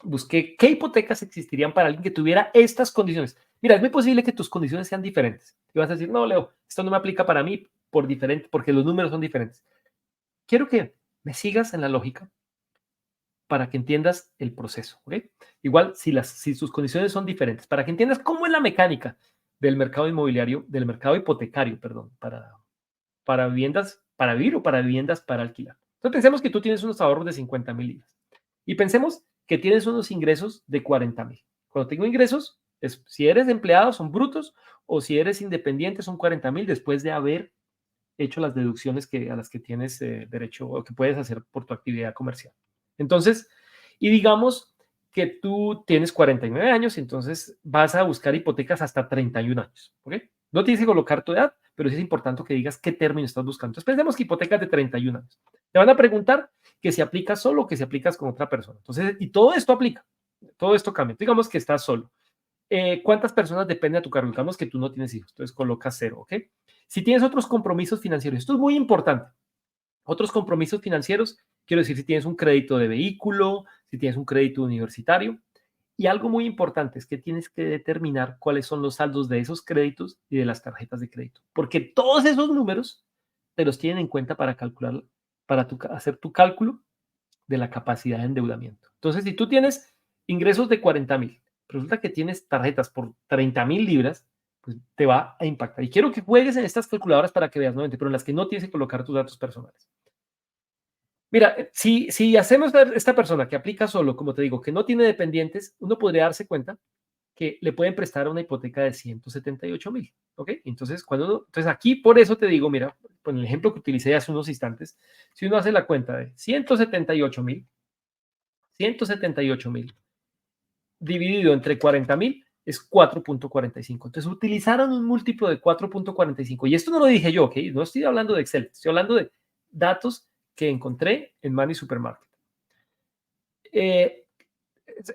busqué qué hipotecas existirían para alguien que tuviera estas condiciones. Mira, es muy posible que tus condiciones sean diferentes. Y vas a decir, no, Leo, esto no me aplica para mí porque los números son diferentes. Quiero que me sigas en la lógica para que entiendas el proceso, ¿ok? Igual, si sus condiciones son diferentes, para que entiendas cómo es la mecánica del mercado inmobiliario, del mercado hipotecario, perdón, para viviendas, para vivir o para viviendas para alquilar. Entonces, pensemos que tú tienes unos ahorros de 50,000 libras y pensemos que tienes unos ingresos de 40,000. Cuando tengo ingresos, si eres empleado, son brutos, o si eres independiente, son 40,000 después de haber hecho las deducciones a las que tienes derecho o que puedes hacer por tu actividad comercial. Entonces, y digamos que tú tienes 49 años, entonces vas a buscar hipotecas hasta 31 años, ¿ok? No tienes que colocar tu edad, pero sí es importante que digas qué término estás buscando. Entonces, pensemos que hipotecas de 31 años. Te van a preguntar que si aplicas solo o que si aplicas con otra persona. Entonces, y todo esto aplica. Todo esto cambia. Digamos que estás solo. ¿Cuántas personas dependen de tu cargo? Digamos que tú no tienes hijos, entonces colocas 0, ¿ok? Si tienes otros compromisos financieros, esto es muy importante. Otros compromisos financieros, quiero decir, si tienes un crédito de vehículo, si tienes un crédito universitario. Y algo muy importante es que tienes que determinar cuáles son los saldos de esos créditos y de las tarjetas de crédito, porque todos esos números te los tienen en cuenta para calcular, para hacer tu cálculo de la capacidad de endeudamiento. Entonces, si tú tienes ingresos de 40,000, resulta que tienes tarjetas por 30,000 libras, pues te va a impactar. Y quiero que juegues en estas calculadoras para que veas nuevamente, pero en las que no tienes que colocar tus datos personales. Mira, si hacemos esta persona que aplica solo, como te digo, que no tiene dependientes, uno podría darse cuenta que le pueden prestar una hipoteca de 178,000, ¿ok? Entonces aquí por eso te digo, mira, con el ejemplo que utilicé hace unos instantes, si uno hace la cuenta de 178,000 dividido entre 40,000 es 4,45. Entonces utilizaron un múltiplo de 4,45. Y esto no lo dije yo, ¿ok? No estoy hablando de Excel, estoy hablando de datos que encontré en Money Supermarket.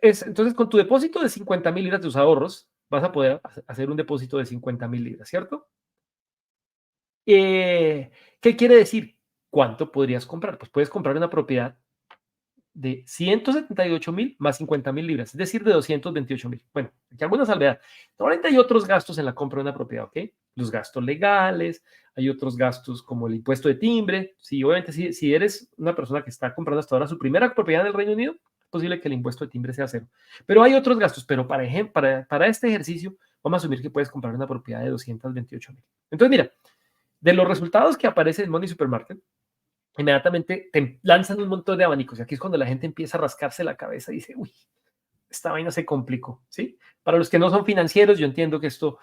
Entonces, con tu depósito de 50,000 libras de tus ahorros, vas a poder hacer un depósito de 50,000 libras, ¿cierto? Eh, ¿Qué quiere decir? ¿Cuánto podrías comprar? Pues puedes comprar una propiedad de 178,000 más 50,000 libras, es decir, de 228,000. Bueno, aquí alguna salvedad. Ahorita hay otros gastos en la compra de una propiedad, ¿ok? Los gastos legales, hay otros gastos como el impuesto de timbre. Sí, obviamente, si eres una persona que está comprando hasta ahora su primera propiedad en el Reino Unido, es posible que el impuesto de timbre sea 0. Pero hay otros gastos, pero para ejemplo, para este ejercicio, vamos a asumir que puedes comprar una propiedad de 228,000. Entonces, mira, de los resultados que aparecen en Money Supermarket, inmediatamente te lanzan un montón de abanicos. Y aquí es cuando la gente empieza a rascarse la cabeza y dice, uy, esta vaina se complicó, ¿sí? Para los que no son financieros, yo entiendo que esto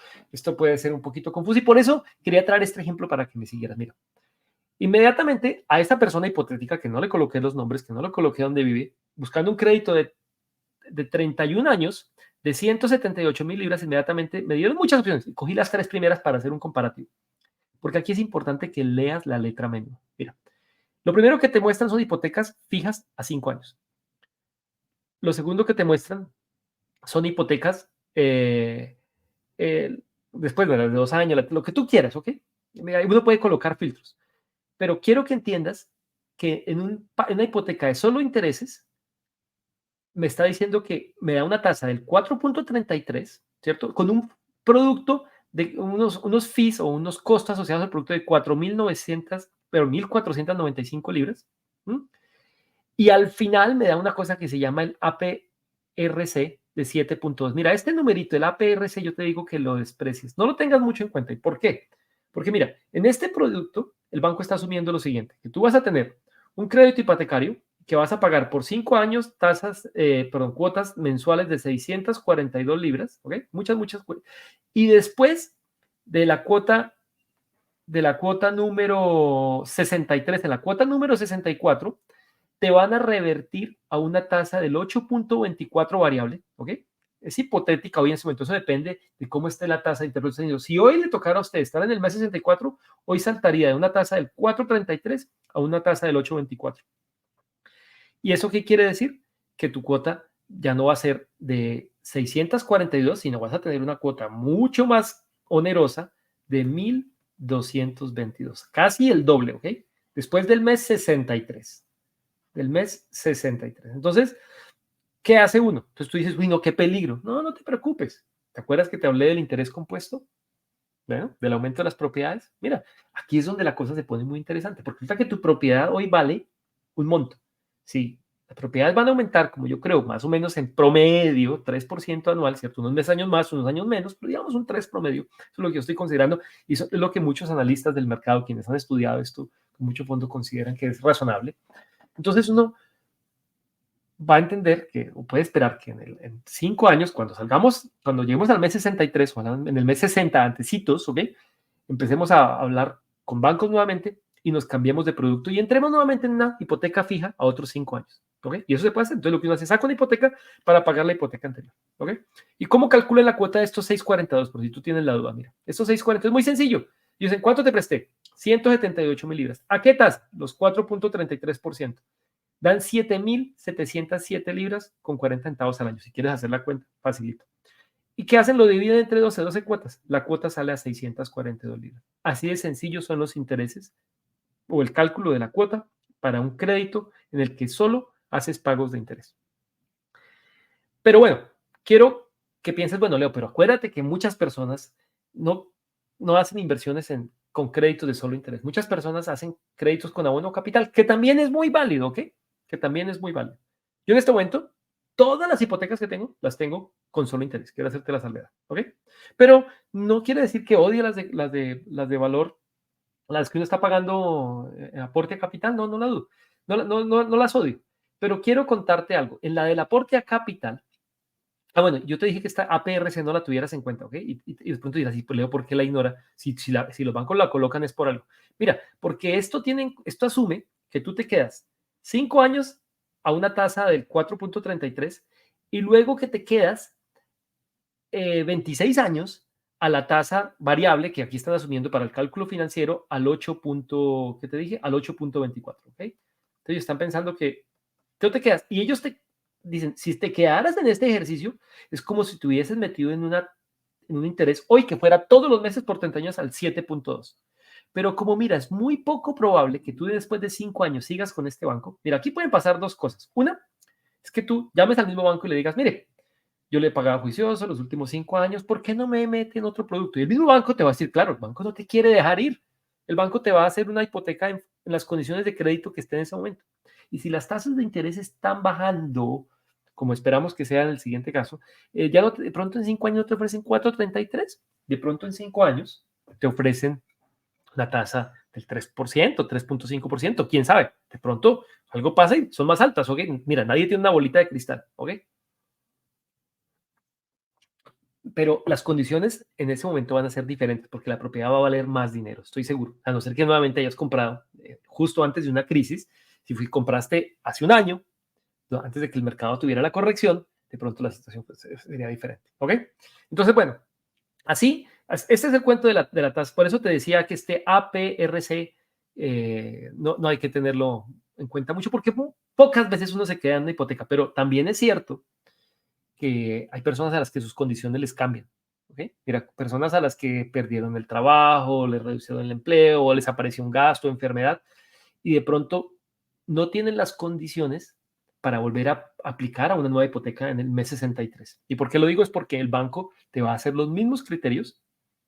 puede ser un poquito confuso y por eso quería traer este ejemplo para que me siguieras. Mira, inmediatamente a esta persona hipotética que no le coloqué los nombres, que no le coloqué dónde vive, buscando un crédito de 31 años, de 178,000 libras, inmediatamente me dieron muchas opciones. Cogí las 3 primeras para hacer un comparativo, porque aquí es importante que leas la letra menú. Mira, lo primero que te muestran son hipotecas fijas a 5 años. Lo segundo que te muestran son hipotecas eh, después de 2 años, lo que tú quieras, ¿ok? Uno puede colocar filtros, pero quiero que entiendas que en una hipoteca de solo intereses me está diciendo que me da una tasa del 4,33, ¿cierto? Con un producto de unos fees o unos costos asociados al producto de 4,900, pero 1,495 libras. ¿Mm? Y al final me da una cosa que se llama el APRC de 7,2. Mira, este numerito, el APRC, yo te digo que lo desprecies. No lo tengas mucho en cuenta. ¿Y por qué? Porque mira, en este producto, el banco está asumiendo lo siguiente, que tú vas a tener un crédito hipotecario que vas a pagar por 5 años cuotas mensuales de 642 libras, ¿ok? Muchas. Y después de la cuota número 63, en la cuota número 64, te van a revertir a una tasa del 8,24 variable, ¿ok? Es hipotética hoy en ese momento, eso depende de cómo esté la tasa de interés. Si hoy le tocara a usted estar en el mes 64, hoy saltaría de una tasa del 4,33 a una tasa del 8,24. ¿Y eso qué quiere decir? Que tu cuota ya no va a ser de 642, sino vas a tener una cuota mucho más onerosa de 1,222, casi el doble, ¿ok? Después del mes 63. Del mes 63. Entonces, ¿qué hace uno? Entonces tú dices, uy, no, qué peligro. No, no te preocupes. ¿Te acuerdas que te hablé del interés compuesto? Bueno, del aumento de las propiedades. Mira, aquí es donde la cosa se pone muy interesante, porque resulta que tu propiedad hoy vale un monto. Sí, las propiedades van a aumentar, como yo creo, más o menos en promedio, 3% anual, ¿cierto? Unos años más, unos años menos, pero digamos un 3 promedio. Eso es lo que yo estoy considerando y eso es lo que muchos analistas del mercado, quienes han estudiado esto con mucho fondo, consideran que es razonable. Entonces uno va a entender que, o puede esperar que en 5 años, cuando lleguemos al mes 63 o en el mes 60 antecitos, ¿ok? Empecemos a hablar con bancos nuevamente y nos cambiemos de producto y entremos nuevamente en una hipoteca fija a otros 5 años, ¿ok? Y eso se puede hacer. Entonces lo que uno hace, saca una hipoteca para pagar la hipoteca anterior, ¿ok? ¿Y cómo calcula la cuota de estos 6,42? Por si tú tienes la duda, mira, estos 6,42 es muy sencillo. Dicen, ¿cuánto te presté? 178,000 libras. ¿A qué tasa? Los 4,33%. Dan 7.707 libras con 40 centavos al año. Si quieres hacer la cuenta, facilito. ¿Y qué hacen? Lo dividen entre 12 cuotas. La cuota sale a 642 libras. Así de sencillo son los intereses o el cálculo de la cuota para un crédito en el que solo haces pagos de interés. Pero bueno, quiero que pienses, bueno, Leo, pero acuérdate que muchas personas no hacen inversiones con créditos de solo interés. Muchas personas hacen créditos con abono capital, que también es muy válido, ¿ok? Que también es muy válido. Yo en este momento, todas las hipotecas que tengo, las tengo con solo interés. Quiero hacerte la salvedad, ¿ok? Pero no quiere decir que odie las de valor, las que uno está pagando aporte a capital, no la dudo. No las odio. Pero quiero contarte algo. En la del aporte a capital, bueno, yo te dije que esta APRC no la tuvieras en cuenta, ¿ok? Y de pronto dirás, sí, pues Leo, ¿por qué la ignora? Si los bancos la colocan es por algo. Mira, porque esto asume que tú te quedas 5 años a una tasa del 4.33 y luego que te quedas 26 años a la tasa variable que aquí están asumiendo para el cálculo financiero al 8. ¿Qué te dije? Al 8.24, ¿ok? Entonces están pensando que tú te quedas y ellos te dicen, si te quedaras en este ejercicio, es como si te hubieses metido en un interés hoy que fuera todos los meses por 30 años al 7.2. Pero como mira, es muy poco probable que tú después de 5 años sigas con este banco. Mira, aquí pueden pasar dos cosas. Una es que tú llames al mismo banco y le digas, mire, yo le he pagado juicioso los últimos 5 años, ¿por qué no me mete en otro producto? Y el mismo banco te va a decir, claro, el banco no te quiere dejar ir. El banco te va a hacer una hipoteca en las condiciones de crédito que esté en ese momento. Y si las tasas de interés están bajando, como esperamos que sea en el siguiente caso, ya no de pronto en 5 años no te ofrecen 4.33, de pronto en 5 años te ofrecen la tasa del 3%, 3.5%, quién sabe, de pronto algo pasa y son más altas, ¿ok? Mira, nadie tiene una bolita de cristal, ¿ok? Pero las condiciones en ese momento van a ser diferentes porque la propiedad va a valer más dinero, estoy seguro. A no ser que nuevamente hayas comprado justo antes de una crisis, si compraste hace un año, ¿no? Antes de que el mercado tuviera la corrección, de pronto la situación sería diferente. ¿Ok? Entonces, bueno, así, este es el cuento de la tasa. Por eso te decía que este APRC no hay que tenerlo en cuenta mucho porque pocas veces uno se queda en una hipoteca, pero también es cierto que hay personas a las que sus condiciones les cambian. ¿Okay? Mira, personas a las que perdieron el trabajo, les reducieron el empleo, o les apareció un gasto, enfermedad, y de pronto no tienen las condiciones para volver a aplicar a una nueva hipoteca en el mes 63. ¿Y por qué lo digo? Es porque el banco te va a hacer los mismos criterios,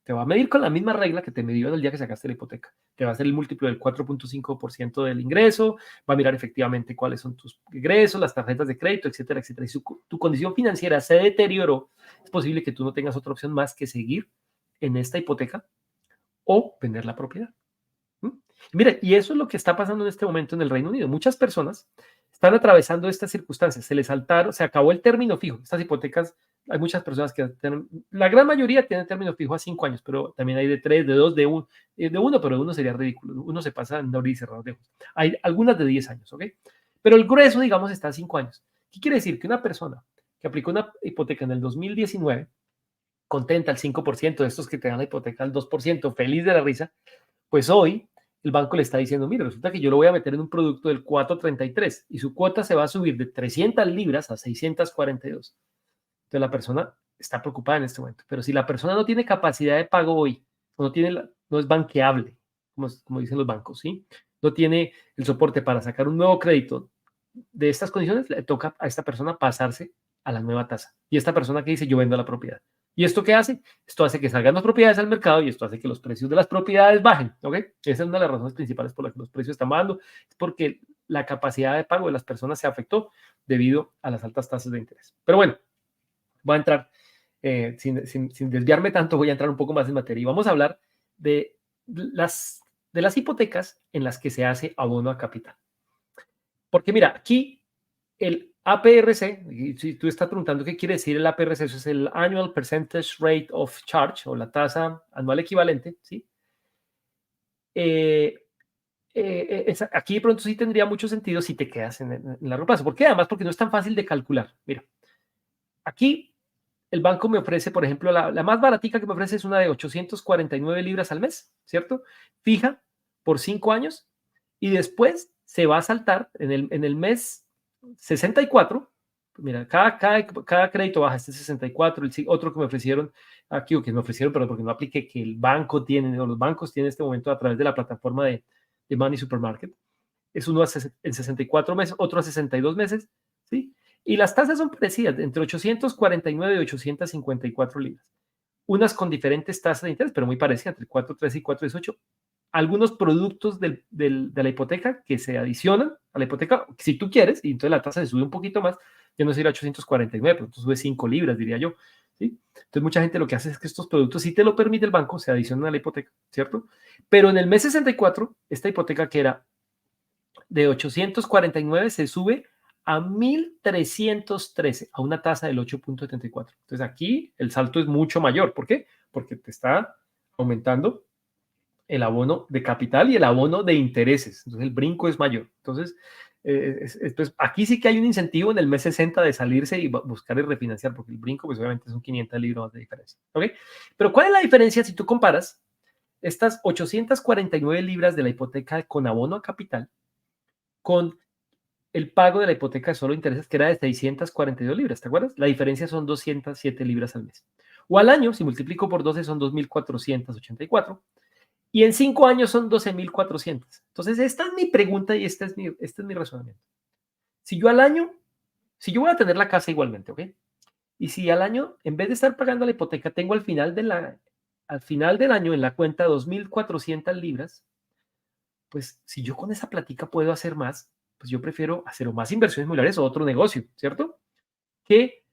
te va a medir con la misma regla que te midió en el día que sacaste la hipoteca. Te va a hacer el múltiplo del 4.5% del ingreso, va a mirar efectivamente cuáles son tus ingresos, las tarjetas de crédito, etcétera, etcétera. Y si tu condición financiera se deterioró, es posible que tú no tengas otra opción más que seguir en esta hipoteca o vender la propiedad. Mira, y eso es lo que está pasando en este momento en el Reino Unido. Muchas personas están atravesando estas circunstancias. Se les saltaron, se acabó el término fijo. Estas hipotecas, hay muchas personas que tienen, la gran mayoría tienen término fijo a 5 años, pero también hay de 3, de 2, de 1, pero de 1 sería ridículo. Uno se pasa en abrir y cerrar de ojos. Hay algunas de 10 años, ¿ok? Pero el grueso, digamos, está a 5 años. ¿Qué quiere decir? Que una persona que aplicó una hipoteca en el 2019, contenta al 5%, de estos que te dan la hipoteca al 2%, feliz de la risa, pues hoy el banco le está diciendo, mire, resulta que yo lo voy a meter en un producto del 4.33 y su cuota se va a subir de 300 libras a 642. Entonces la persona está preocupada en este momento. Pero si la persona no tiene capacidad de pago hoy, no es banqueable, como dicen los bancos, ¿sí? No tiene el soporte para sacar un nuevo crédito de estas condiciones, le toca a esta persona pasarse a la nueva tasa. Y esta persona que dice, yo vendo la propiedad. ¿Y esto qué hace? Esto hace que salgan las propiedades al mercado y esto hace que los precios de las propiedades bajen. ¿Ok? Esa es una de las razones principales por las que los precios están bajando. Es porque la capacidad de pago de las personas se afectó debido a las altas tasas de interés. Pero bueno, voy a entrar, sin desviarme tanto, voy a entrar un poco más en materia y vamos a hablar de las hipotecas en las que se hace abono a capital. Porque mira, aquí el APRC, y si tú estás preguntando qué quiere decir el APRC, eso es el Annual Percentage Rate of Charge o la tasa anual equivalente, ¿sí? Aquí de pronto sí tendría mucho sentido si te quedas en largo plazo. ¿Por qué? Además, porque no es tan fácil de calcular. Mira, aquí el banco me ofrece, por ejemplo, la más baratica que me ofrece es una de 849 libras al mes, ¿cierto? Fija por 5 años y después se va a saltar en el mes 64. Mira, cada crédito baja, este 64, otro que me ofrecieron aquí, o que me ofrecieron, pero porque no apliqué, que el banco tiene, o los bancos tienen en este momento a través de la plataforma de Money Supermarket, es uno en 64 meses, otro a 62 meses, ¿sí? Y las tasas son parecidas, entre 849 y 854 libras. Unas con diferentes tasas de interés, pero muy parecidas, entre 4.13 y 4.18. Algunos productos de la hipoteca que se adicionan a la hipoteca, si tú quieres, y entonces la tasa se sube un poquito más, ya no sería 849, pero tú subes 5 libras, diría yo. ¿Sí? Entonces mucha gente lo que hace es que estos productos, si te lo permite el banco, se adicionan a la hipoteca, ¿cierto? Pero en el mes 64, esta hipoteca que era de 849 se sube a 1.313, a una tasa del 8.74. Entonces aquí el salto es mucho mayor. ¿Por qué? Porque te está aumentando el abono de capital y el abono de intereses. Entonces el brinco es mayor. Entonces, pues aquí sí que hay un incentivo en el mes 60 de salirse y buscar y refinanciar, porque el brinco pues obviamente son 500 libras de diferencia. ¿Ok? Pero ¿cuál es la diferencia si tú comparas estas 849 libras de la hipoteca con abono a capital con el pago de la hipoteca de solo intereses, que era de 642 libras? ¿Te acuerdas? La diferencia son 207 libras al mes. O al año, si multiplico por 12, son 2.484. Y en 5 años son 12.400. Entonces, esta es mi pregunta y este es mi razonamiento. Si yo al año, si yo voy a tener la casa igualmente, ¿ok? Y si al año, en vez de estar pagando la hipoteca, tengo al final del año en la cuenta 2.400 libras, pues si yo con esa platica puedo hacer más, pues yo prefiero hacer o más inversiones inmobiliarias o otro negocio, ¿cierto? Que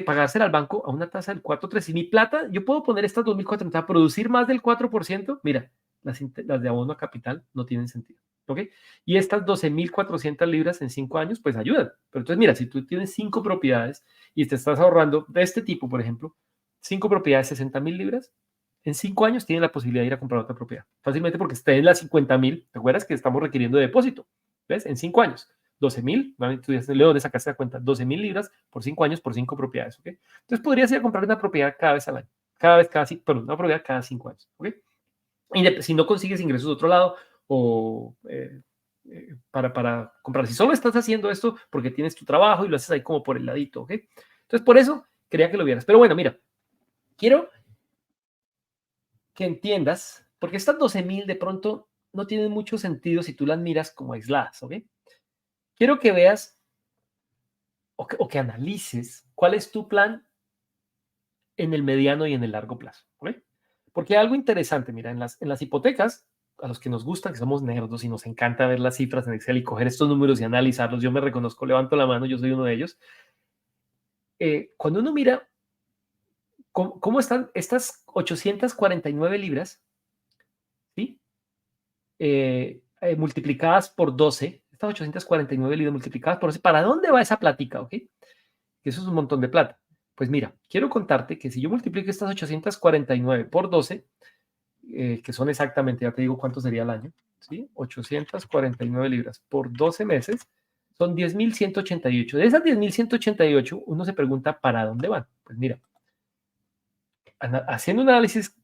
pagarse al banco a una tasa del 4.3. Y mi plata, yo puedo poner estas 2.400 a producir más del 4%. Mira, las de abono a capital no tienen sentido. ¿Ok? Y estas 12.400 libras en 5 años, pues ayudan. Pero entonces, mira, si tú tienes 5 propiedades y te estás ahorrando de este tipo, por ejemplo, 5 propiedades, 60.000 libras, en 5 años tienes la posibilidad de ir a comprar otra propiedad. Fácilmente porque está en las 50.000. ¿Te acuerdas que estamos requiriendo de depósito? ¿Ves? En 5 años. 12.000, tú ya leo de sacarse la cuenta, 12.000 libras por 5 años por 5 propiedades, ¿ok? Entonces podrías ir a comprar una propiedad cada vez al año, una propiedad cada 5 años, ¿ok? Y si no consigues ingresos de otro lado o para comprar, si solo estás haciendo esto porque tienes tu trabajo y lo haces ahí como por el ladito, ¿ok? Entonces por eso quería que lo vieras. Pero bueno, mira, quiero que entiendas, porque estas 12.000 de pronto no tienen mucho sentido si tú las miras como aisladas, ¿ok? Quiero que veas o que analices cuál es tu plan en el mediano y en el largo plazo. ¿Ok? Porque hay algo interesante, mira, en las hipotecas, a los que nos gusta, que somos nerdos y nos encanta ver las cifras en Excel y coger estos números y analizarlos, yo me reconozco, levanto la mano, yo soy uno de ellos. Cuando uno mira cómo están estas 849 libras, ¿sí? Multiplicadas por 12, estas 849 libras multiplicadas por 12, ¿para dónde va esa plática? ¿Ok? Que eso es un montón de plata. Pues mira, quiero contarte que si yo multiplico estas 849 por 12, que son exactamente, ya te digo cuánto sería el año, ¿sí? 849 libras por 12 meses, son 10.188. De esas 10.188, uno se pregunta, ¿para dónde van? Pues mira, haciendo un análisis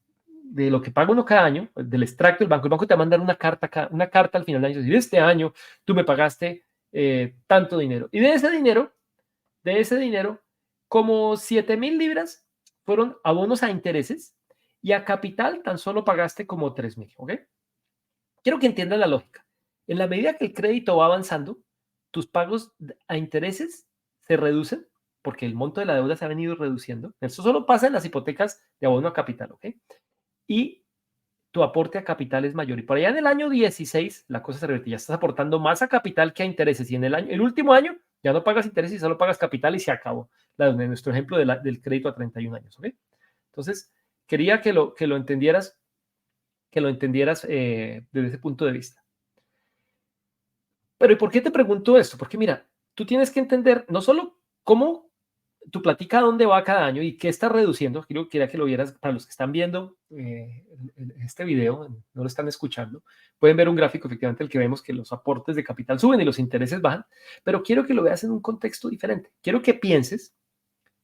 de lo que paga uno cada año, del extracto del banco, el banco te va a mandar una carta al final del año, decir, este año tú me pagaste tanto dinero. Y de ese dinero, como 7.000 libras fueron abonos a intereses y a capital tan solo pagaste como 3.000, ¿ok? Quiero que entiendas la lógica. En la medida que el crédito va avanzando, tus pagos a intereses se reducen porque el monto de la deuda se ha venido reduciendo. Eso solo pasa en las hipotecas de abono a capital, ¿ok? Y tu aporte a capital es mayor. Y por allá en el año 16, la cosa se revierte. Ya estás aportando más a capital que a intereses. Y en el último año, ya no pagas intereses y solo pagas capital y se acabó. Nuestro ejemplo del crédito a 31 años. ¿Ok? Entonces, quería que lo entendieras, desde ese punto de vista. Pero ¿y por qué te pregunto esto? Porque mira, tú tienes que entender no solo cómo tu platica dónde va cada año y qué está reduciendo. Quería que lo vieras para los que están viendo este video, no lo están escuchando. Pueden ver un gráfico, efectivamente, el que vemos que los aportes de capital suben y los intereses bajan, pero quiero que lo veas en un contexto diferente. Quiero que pienses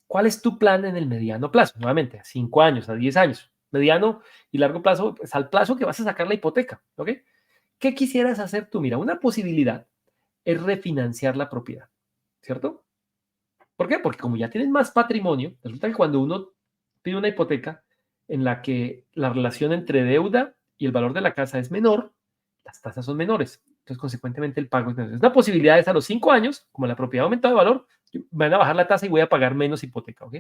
cuál es tu plan en el mediano plazo, nuevamente, a 5 años, a 10 años, mediano y largo plazo, pues al plazo que vas a sacar la hipoteca, ¿ok? ¿Qué quisieras hacer tú? Mira, una posibilidad es refinanciar la propiedad, ¿cierto? ¿Por qué? Porque como ya tienes más patrimonio, resulta que cuando uno pide una hipoteca en la que la relación entre deuda y el valor de la casa es menor, las tasas son menores. Entonces, consecuentemente, el pago es menor. Es una posibilidad es a los 5 años, como la propiedad ha aumentado de valor, van a bajar la tasa y voy a pagar menos hipoteca, ¿ok?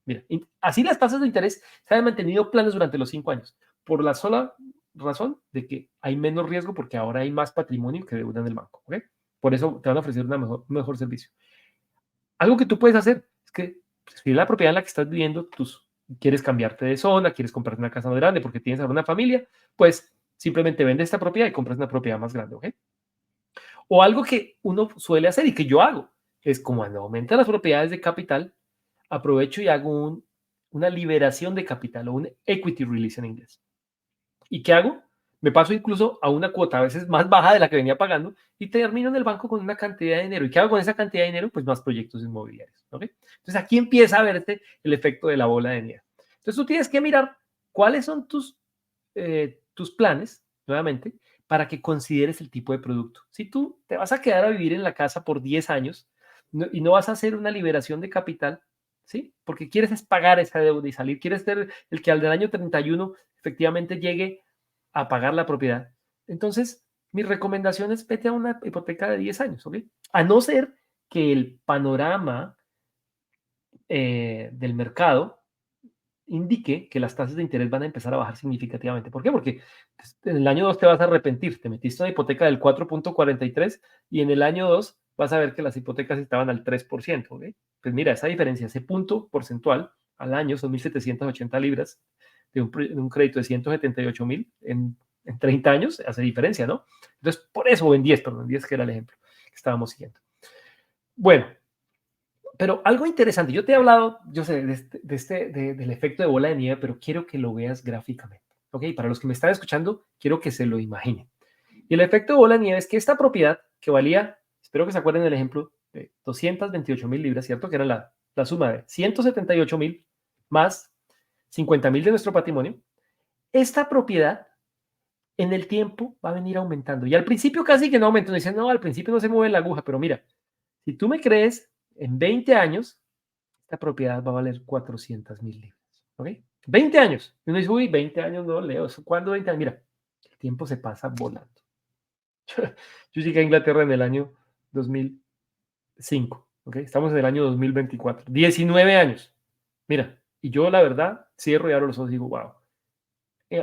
Mira, así las tasas de interés se han mantenido planas durante los 5 años, por la sola razón de que hay menos riesgo porque ahora hay más patrimonio que deuda en el banco, ¿ok? Por eso te van a ofrecer un mejor servicio. Algo que tú puedes hacer es que si la propiedad en la que estás viviendo, tú quieres cambiarte de zona, quieres comprarte una casa más grande porque tienes ahora una familia, pues simplemente vende esta propiedad y compras una propiedad más grande, ¿ok? O algo que uno suele hacer y que yo hago, es como cuando aumentan las propiedades de capital, aprovecho y hago una liberación de capital o un equity release en inglés. ¿Y qué hago? Me paso incluso a una cuota a veces más baja de la que venía pagando y termino en el banco con una cantidad de dinero. ¿Y qué hago con esa cantidad de dinero? Pues más proyectos inmobiliarios. ¿Ok? Entonces aquí empieza a verte el efecto de la bola de nieve. Entonces tú tienes que mirar cuáles son tus planes, nuevamente, para que consideres el tipo de producto. Si tú te vas a quedar a vivir en la casa por 10 años y no vas a hacer una liberación de capital, ¿sí? Porque quieres es pagar esa deuda y salir, quieres ser el que al del año 31 efectivamente llegue a pagar la propiedad. Entonces, mi recomendación es vete a una hipoteca de 10 años, ¿ok? A no ser que el panorama del mercado indique que las tasas de interés van a empezar a bajar significativamente. ¿Por qué? Porque pues, en el año 2 te vas a arrepentir. Te metiste una hipoteca del 4.43 y en el año 2 vas a ver que las hipotecas estaban al 3%. ¿Ok? Pues mira, esa diferencia, ese punto porcentual al año son 1.780 libras de un crédito de 178.000 en 30 años, hace diferencia, ¿no? Entonces, por eso, o en 10, perdón, en 10 que era el ejemplo que estábamos siguiendo. Bueno, pero algo interesante, yo te he hablado, yo sé, del efecto de bola de nieve, pero quiero que lo veas gráficamente. ¿Ok? Para los que me están escuchando, quiero que se lo imaginen. Y el efecto de bola de nieve es que esta propiedad que valía, espero que se acuerden del ejemplo, de 228.000 libras, ¿cierto? Que era la suma de 178.000 más 50.000 de nuestro patrimonio. Esta propiedad en el tiempo va a venir aumentando. Y al principio casi que no aumenta. Dicen, no, al principio no se mueve la aguja, pero mira, si tú me crees, en 20 años esta propiedad va a valer 400.000 libras. ¿Ok? 20 años. Y uno dice, uy, 20 años no, Leo. ¿Cuándo 20 años? Mira, el tiempo se pasa volando. Yo llegué a Inglaterra en el año 2005. ¿Ok? Estamos en el año 2024. 19 años. Mira, y yo la verdad cierro y abro los ojos y digo, wow,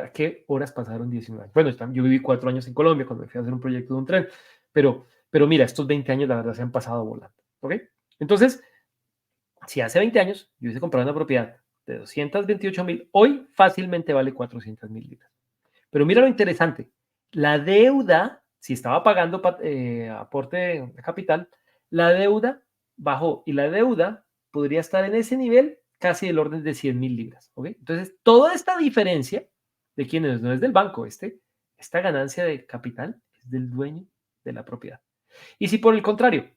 ¿a qué horas pasaron 19 años? Bueno, yo viví 4 años en Colombia cuando me fui a hacer un proyecto de un tren, pero mira, estos 20 años la verdad se han pasado volando. ¿Ok? Entonces, si hace 20 años yo hubiese comprado una propiedad de 228.000, hoy fácilmente vale 400.000 libras. Pero mira lo interesante, la deuda, si estaba pagando aporte de capital, la deuda bajó y la deuda podría estar en ese nivel casi del orden de 100.000 libras. ¿Ok? Entonces, toda esta diferencia de quienes no es del banco, esta ganancia de capital es del dueño de la propiedad. Y si por el contrario,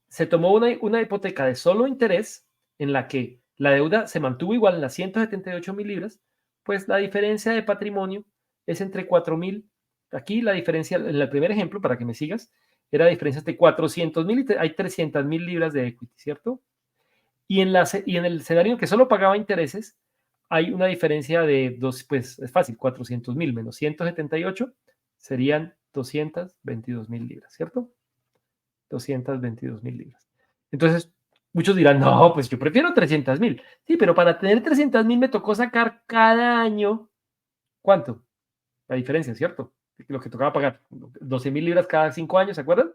se tomó una hipoteca de solo interés en la que la deuda se mantuvo igual en las 178.000 libras, pues la diferencia de patrimonio es entre 4.000. Aquí la diferencia, en el primer ejemplo, para que me sigas, era diferencia de 400.000 y hay 300.000 libras de equity, ¿cierto? Y en el escenario en que solo pagaba intereses, hay una diferencia de dos, pues es fácil, 400.000 menos 178 serían 222.000 libras, ¿cierto? 222.000 libras. Entonces, muchos dirán, no, pues yo prefiero 300.000. Sí, pero para tener 300.000 me tocó sacar cada año, ¿cuánto? La diferencia, ¿cierto? Lo que tocaba pagar, 12.000 libras cada 5 años, ¿se acuerdan?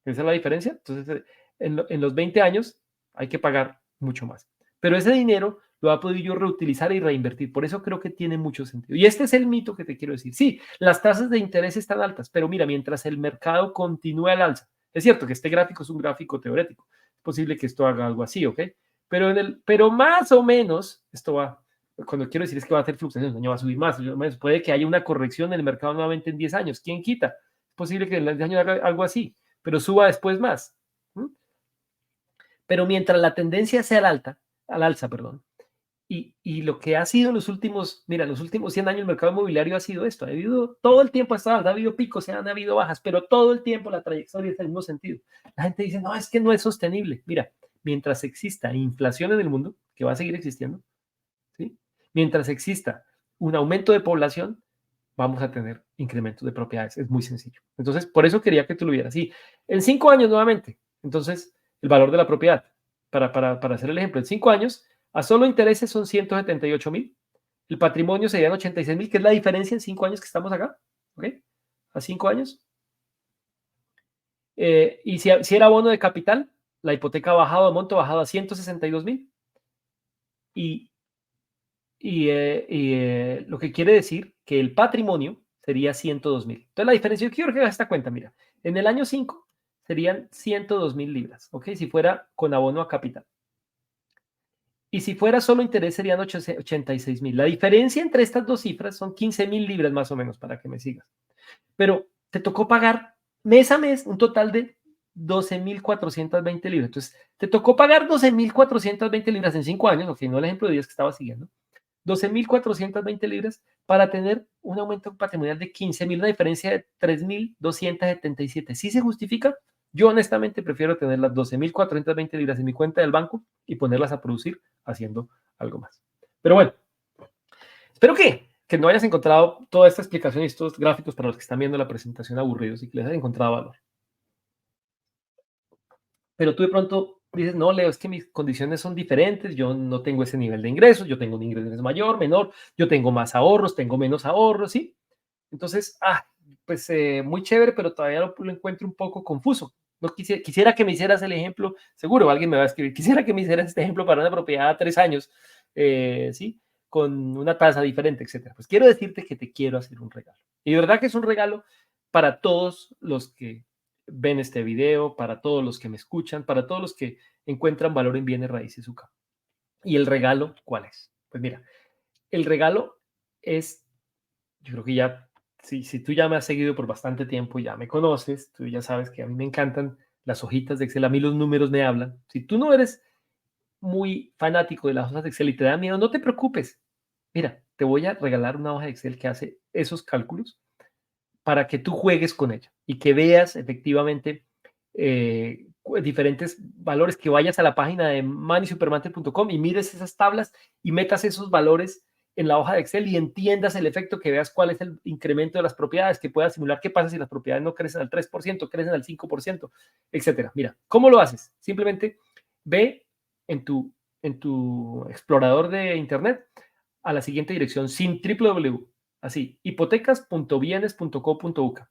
Esa es la diferencia. Entonces, en los 20 años hay que pagar mucho más. Pero ese dinero lo va a poder yo reutilizar y reinvertir. Por eso creo que tiene mucho sentido. Y este es el mito que te quiero decir. Sí, las tasas de interés están altas, pero mira, mientras el mercado continúe al alza, es cierto que este gráfico es un gráfico teórico. Es posible que esto haga algo así, ¿ok? Pero más o menos esto va, cuando quiero decir es que va a hacer fluctuaciones, el año va a subir más, puede que haya una corrección en el mercado nuevamente en 10 años, ¿quién quita? Es posible que en el año haga algo así, pero suba después más. ¿Mm? Pero mientras la tendencia sea al alza, perdón, Y lo que ha sido en los últimos, mira, los últimos 100 años el mercado inmobiliario ha sido esto, ha habido todo el tiempo hasta ha habido picos, han habido bajas, pero todo el tiempo la trayectoria es el mismo sentido. La gente dice, no, es que no es sostenible. Mira, mientras exista inflación en el mundo, que va a seguir existiendo, ¿sí? Mientras exista un aumento de población, vamos a tener incrementos de propiedades. Es muy sencillo. Entonces, por eso quería que tú lo vieras. Y en 5 años nuevamente, entonces, el valor de la propiedad, para hacer el ejemplo, en 5 años, a solo intereses son 178,000. El patrimonio serían 86,000, que es la diferencia en 5 años que estamos acá. ¿Ok? A 5 años. Y si era bono de capital, la hipoteca ha bajado de monto, ha bajado a 162,000. Y lo que quiere decir que el patrimonio sería 102,000. Entonces, la diferencia, yo quiero que hagas esta cuenta, mira, en el año 5 serían 102,000 libras, ¿ok? Si fuera con abono a capital. Y si fuera solo interés serían 86,000. La diferencia entre estas dos cifras son 15,000 libras más o menos, para que me sigas. Pero te tocó pagar mes a mes un total de 12,420 libras. Entonces, te tocó pagar 12,420 libras en 5 años, ok, no el ejemplo de 10 que estaba siguiendo. 12,420 libras para tener un aumento patrimonial de 15,000, una diferencia de 3,277. ¿Sí se justifica? Yo honestamente prefiero tener las 12,420 libras en mi cuenta del banco y ponerlas a producir haciendo algo más. Pero bueno, espero que no hayas encontrado toda esta explicación y estos gráficos para los que están viendo la presentación aburridos y que les haya encontrado valor. Pero tú de pronto dices, no, Leo, es que mis condiciones son diferentes, yo no tengo ese nivel de ingresos, yo tengo un ingreso mayor, menor, yo tengo más ahorros, tengo menos ahorros, ¿sí? Entonces, pues muy chévere, pero todavía lo encuentro un poco confuso. No quisiera que me hicieras el ejemplo, seguro alguien me va a escribir, quisiera que me hicieras este ejemplo para una propiedad a 3 años, ¿sí? Con una tasa diferente, etcétera. Pues quiero decirte que te quiero hacer un regalo. Y de verdad que es un regalo para todos los que ven este video, para todos los que me escuchan, para todos los que encuentran valor en bienes raíces UCA. ¿Y el regalo cuál es? Pues mira, el regalo es, yo creo que ya, si tú ya me has seguido por bastante tiempo, ya me conoces, tú ya sabes que a mí me encantan las hojitas de Excel, a mí los números me hablan. Si tú no eres muy fanático de las hojas de Excel y te da miedo, no te preocupes. Mira, te voy a regalar una hoja de Excel que hace esos cálculos para que tú juegues con ella y que veas efectivamente diferentes valores, que vayas a la página de moneysupermarket.com y mires esas tablas y metas esos valores en la hoja de Excel y entiendas el efecto, que veas cuál es el incremento de las propiedades, que puedas simular qué pasa si las propiedades no crecen al 3%, crecen al 5%, etcétera. Mira, ¿cómo lo haces? Simplemente ve en tu explorador de internet a la siguiente dirección, sin www, así, hipotecas.bienes.co.uk.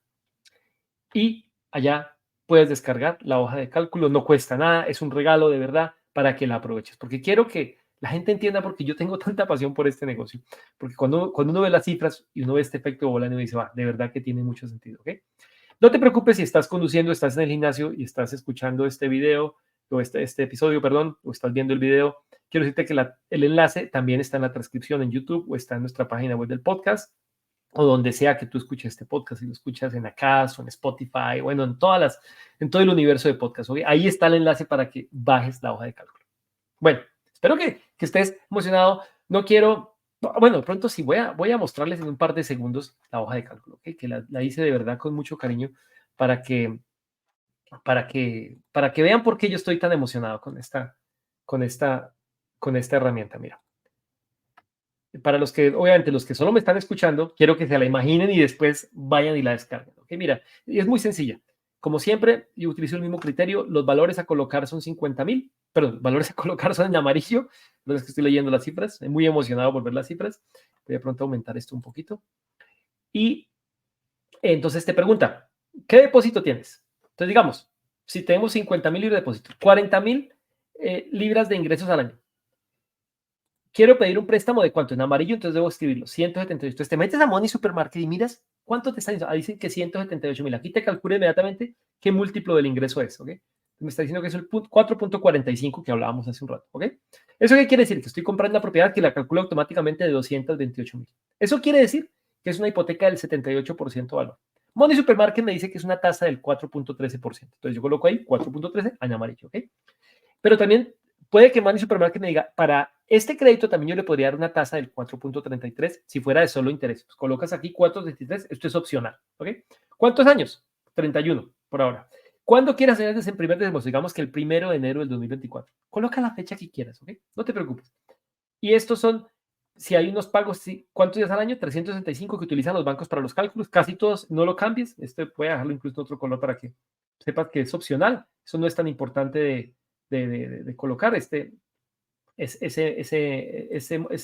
Y allá puedes descargar la hoja de cálculo, no cuesta nada, es un regalo de verdad para que la aproveches, porque quiero que la gente entienda porque yo tengo tanta pasión por este negocio, porque cuando uno ve las cifras y uno ve este efecto de bola, uno dice, va, de verdad que tiene mucho sentido, ¿ok? No te preocupes si estás conduciendo, estás en el gimnasio y estás escuchando este video, o este episodio, perdón, o estás viendo el video. Quiero decirte que el enlace también está en la transcripción en YouTube o está en nuestra página web del podcast, o donde sea que tú escuches este podcast, si lo escuchas en Acast o en Spotify, bueno, en todo el universo de podcast, ¿ok? Ahí está el enlace para que bajes la hoja de cálculo. Bueno, espero que estés emocionado. No quiero, bueno, de pronto sí voy a mostrarles en un par de segundos la hoja de cálculo, ¿ok? Que la hice de verdad con mucho cariño para que, para que vean por qué yo estoy tan emocionado con esta, con esta herramienta. Mira, para los que, obviamente, los que solo me están escuchando, quiero que se la imaginen y después vayan y la descarguen. ¿Ok? Mira, y es muy sencilla. Como siempre, yo utilizo el mismo criterio. Los valores a colocar son 50,000, perdón, valores a colocar son en amarillo. No es que estoy leyendo las cifras, estoy muy emocionado por ver las cifras. Voy a pronto aumentar esto un poquito. Y entonces te pregunta, ¿qué depósito tienes? Entonces, digamos, si tenemos 50,000 libras de depósito, 40,000 libras de ingresos al año. Quiero pedir un préstamo de cuánto en amarillo, entonces debo escribirlo, 178. Entonces te metes a Money Supermarket y miras cuánto te está diciendo. Dicen que 178,000. Aquí te calcula inmediatamente qué múltiplo del ingreso es, ¿ok? Me está diciendo que es el 4,45 que hablábamos hace un rato, ¿ok? ¿Eso qué quiere decir? Que estoy comprando una propiedad que la calcula automáticamente de 228,000. Eso quiere decir que es una hipoteca del 78% valor. Money Supermarket me dice que es una tasa del 4,13%. Entonces yo coloco ahí 4,13 en amarillo, ¿ok? Pero también puede que Money Supermarket me diga, para Este crédito también yo le podría dar una tasa del 4.33 si fuera de solo interés. Pues colocas aquí 4.33, esto es opcional, ¿ok? ¿Cuántos años? 31 por ahora. ¿Cuándo quieras hacer ese primer desembolso? Digamos que el 1 de enero del 2024. Coloca la fecha que quieras, ¿ok? No te preocupes. Y estos son, si hay unos pagos, ¿cuántos días al año? 365 que utilizan los bancos para los cálculos. Casi todos, no lo cambies. Este voy a dejarlo incluso en otro color para que sepas que es opcional. Eso no es tan importante de colocar. Ese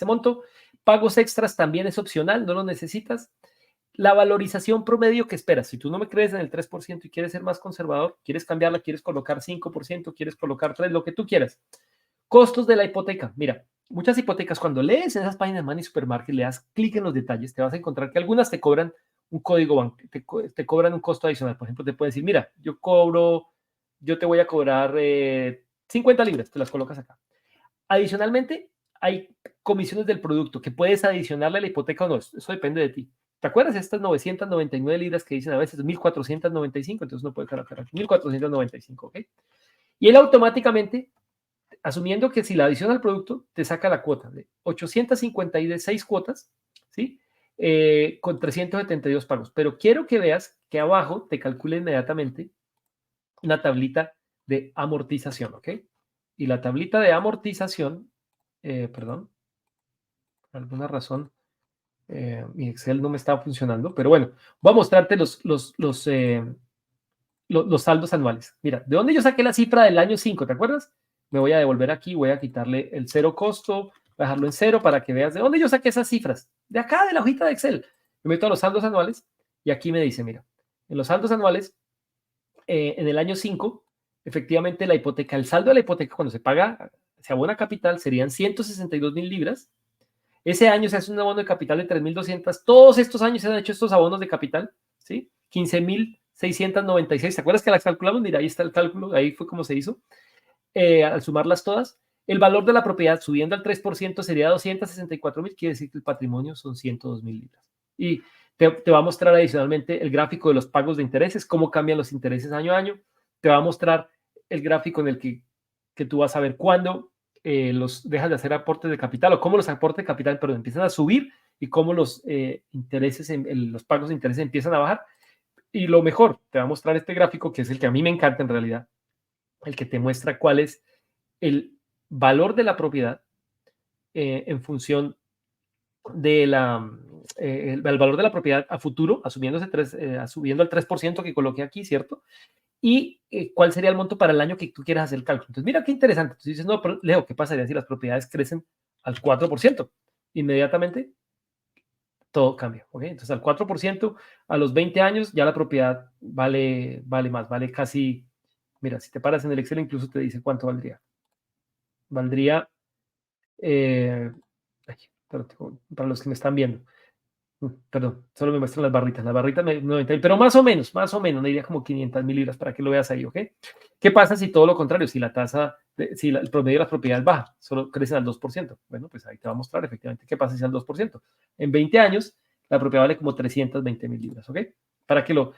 monto. Pagos extras también es opcional, no lo necesitas. La valorización promedio que esperas, si tú no me crees en el 3% y quieres ser más conservador, quieres cambiarla, quieres colocar 5%, quieres colocar 3%, lo que tú quieras. Costos de la hipoteca. Mira, muchas hipotecas, cuando lees en esas páginas de Money Supermarket, le das clic en los detalles, te vas a encontrar que algunas te cobran un código banco, te cobran un costo adicional. Por ejemplo, te pueden decir, mira, yo te voy a cobrar 50 libras, te las colocas acá. Adicionalmente, hay comisiones del producto que puedes adicionarle a la hipoteca o no. Eso depende de ti. ¿Te acuerdas? Estas 999 libras que dicen a veces 1495, entonces no puede colocar aquí 1495, ¿ok? Y él automáticamente, asumiendo que si la adiciona al producto, te saca la cuota de 856 cuotas, ¿sí? Con 372 pagos. Pero quiero que veas que abajo te calcula inmediatamente una tablita de amortización, ¿ok? Y la tablita de amortización, perdón, por alguna razón mi Excel no me estaba funcionando, pero bueno, voy a mostrarte los saldos anuales. Mira, ¿de dónde yo saqué la cifra del año 5? ¿Te acuerdas? Me voy a devolver aquí, voy a quitarle el cero costo, dejarlo en cero para que veas de dónde yo saqué esas cifras. De acá, de la hojita de Excel. Me meto a los saldos anuales y aquí me dice, mira, en los saldos anuales, en el año 5, efectivamente la hipoteca, el saldo de la hipoteca cuando se paga, se abona capital, serían 162,000 libras. Ese año se hace un abono de capital de 3,200. Todos estos años se han hecho estos abonos de capital, ¿sí? 15,696. ¿Te acuerdas que las calculamos? Mira, ahí está el cálculo, ahí fue como se hizo. Al sumarlas todas, el valor de la propiedad subiendo al 3% sería 264,000, quiere decir que el patrimonio son 102,000 libras. Y te va a mostrar adicionalmente el gráfico de los pagos de intereses, cómo cambian los intereses año a año. Te va a mostrar el gráfico en el que tú vas a ver cuándo los dejas de hacer aportes de capital o cómo los aportes de capital, perdón, empiezan a subir y cómo los intereses, los pagos de intereses empiezan a bajar. Y lo mejor, te va a mostrar este gráfico, que es el que a mí me encanta en realidad, el que te muestra cuál es el valor de la propiedad en función de el valor de la propiedad a futuro, subiendo al 3% que coloqué aquí, ¿cierto? Y cuál sería el monto para el año que tú quieras hacer el cálculo. Entonces, mira qué interesante. Entonces dices, no, pero Leo, ¿qué pasaría si las propiedades crecen al 4%? Inmediatamente todo cambia, ¿ok? Entonces, al 4%, a los 20 años, ya la propiedad vale más, vale casi, mira, si te paras en el Excel, incluso te dice cuánto valdría. Valdría, eh, para los que me están viendo, perdón, solo me muestran las barritas 90, pero más o menos, me diría como 500,000 libras para que lo veas ahí, ¿ok? ¿Qué pasa si todo lo contrario, si la tasa, el promedio de las propiedades baja, solo crecen al 2%? Bueno, pues ahí te va a mostrar efectivamente qué pasa si al 2%. En 20 años, la propiedad vale como 320,000 libras, ¿ok? Para que lo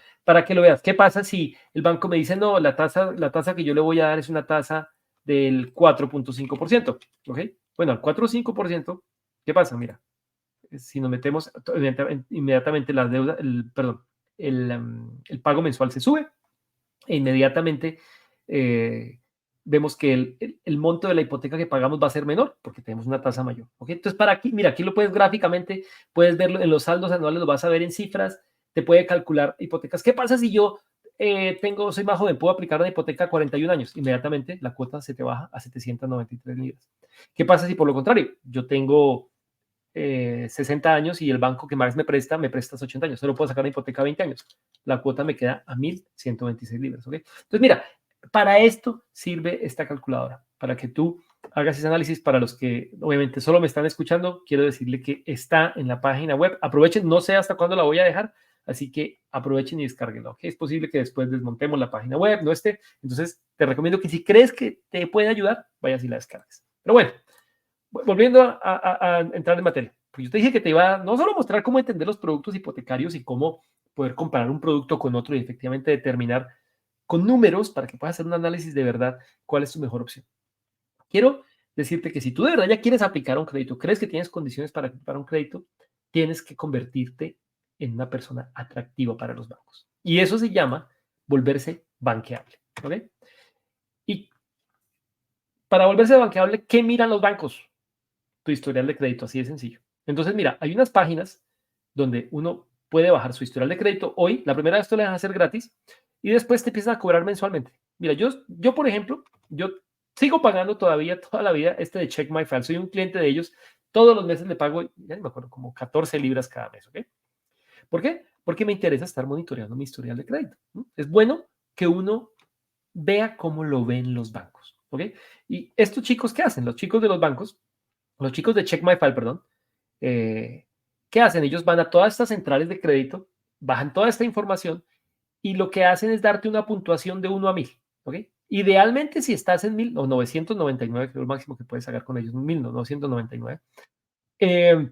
veas. ¿Qué pasa si el banco me dice, no, la tasa que yo le voy a dar es una tasa del 4.5%, ¿ok? Bueno, al 4.5%, ¿qué pasa? Mira, si nos metemos inmediatamente las deudas, perdón, el pago mensual se sube e inmediatamente vemos que el monto de la hipoteca que pagamos va a ser menor porque tenemos una tasa mayor. ¿Okay? Entonces, para aquí, mira, aquí lo puedes gráficamente, puedes verlo en los saldos anuales, lo vas a ver en cifras, te puede calcular hipotecas. ¿Qué pasa si yo soy más joven, puedo aplicar una hipoteca a 41 años? Inmediatamente la cuota se te baja a 793 libras. ¿Qué pasa si por lo contrario, yo tengo 60 años y el banco que más me presta 80 años? Solo puedo sacar una hipoteca a 20 años. La cuota me queda a 1,126 libras. ¿Okay? Entonces, mira, para esto sirve esta calculadora, para que tú hagas ese análisis. Para los que obviamente solo me están escuchando, quiero decirle que está en la página web. Aprovechen, no sé hasta cuándo la voy a dejar, así que aprovechen y descarguenla. ¿Okay? Es posible que después desmontemos la página web, no esté. Entonces, te recomiendo que si crees que te puede ayudar, vayas y la descargues. Pero bueno, volviendo a entrar en materia, pues yo te dije que te iba a no solo mostrar cómo entender los productos hipotecarios y cómo poder comparar un producto con otro y efectivamente determinar con números para que puedas hacer un análisis de verdad cuál es tu mejor opción. Quiero decirte que si tú de verdad ya quieres aplicar un crédito, crees que tienes condiciones para un crédito, tienes que convertirte en una persona atractiva para los bancos. Y eso se llama volverse banqueable. ¿Ok? Y para volverse banqueable, ¿qué miran los bancos? Tu historial de crédito, así de sencillo. Entonces, mira, hay unas páginas donde uno puede bajar su historial de crédito. Hoy, la primera vez te lo dejan hacer gratis y después te empiezan a cobrar mensualmente. Mira, yo por ejemplo, yo sigo pagando todavía toda la vida este de Check My File. Soy un cliente de ellos. Todos los meses le pago, ya no me acuerdo, como 14 libras cada mes. ¿Ok? ¿Por qué? Porque me interesa estar monitoreando mi historial de crédito. ¿No? Es bueno que uno vea cómo lo ven los bancos. ¿Ok? Y estos chicos, ¿qué hacen? Los chicos de los bancos, los chicos de Check My File, perdón, eh, ¿qué hacen? Ellos van a todas estas centrales de crédito, bajan toda esta información y lo que hacen es darte una puntuación de 1 a 1000. ¿Ok? Idealmente, si estás en 1000 o 999, que es lo máximo que puedes sacar con ellos, 1000, no, 999. Eh,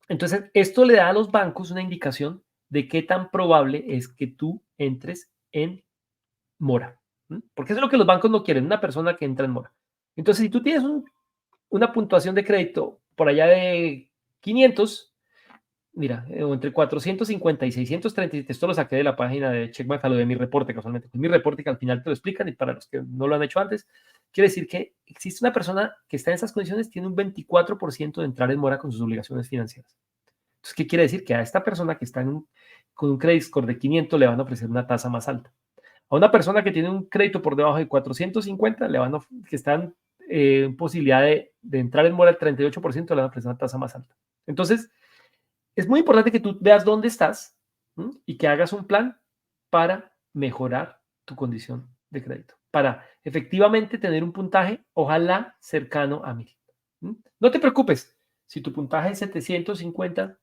entonces, esto le da a los bancos una indicación de qué tan probable es que tú entres en mora. Porque eso es lo que los bancos no quieren, una persona que entra en mora. Entonces, si tú tienes una puntuación de crédito por allá de 500, mira, o entre 450 y 637, esto lo saqué de la página de Checkback, a lo de mi reporte, casualmente. Es mi reporte que al final te lo explican y para los que no lo han hecho antes, quiere decir que existe una persona que está en esas condiciones, tiene un 24% de entrar en mora con sus obligaciones financieras. Entonces, ¿qué quiere decir? Que a esta persona que está con un credit score de 500 le van a ofrecer una tasa más alta. A una persona que tiene un crédito por debajo de 450, que está en posibilidad de entrar en mora el 38%, le van a ofrecer una tasa más alta. Entonces, es muy importante que tú veas dónde estás, y que hagas un plan para mejorar tu condición de crédito, para efectivamente tener un puntaje, ojalá cercano a 1000. No te preocupes, si tu puntaje es 750,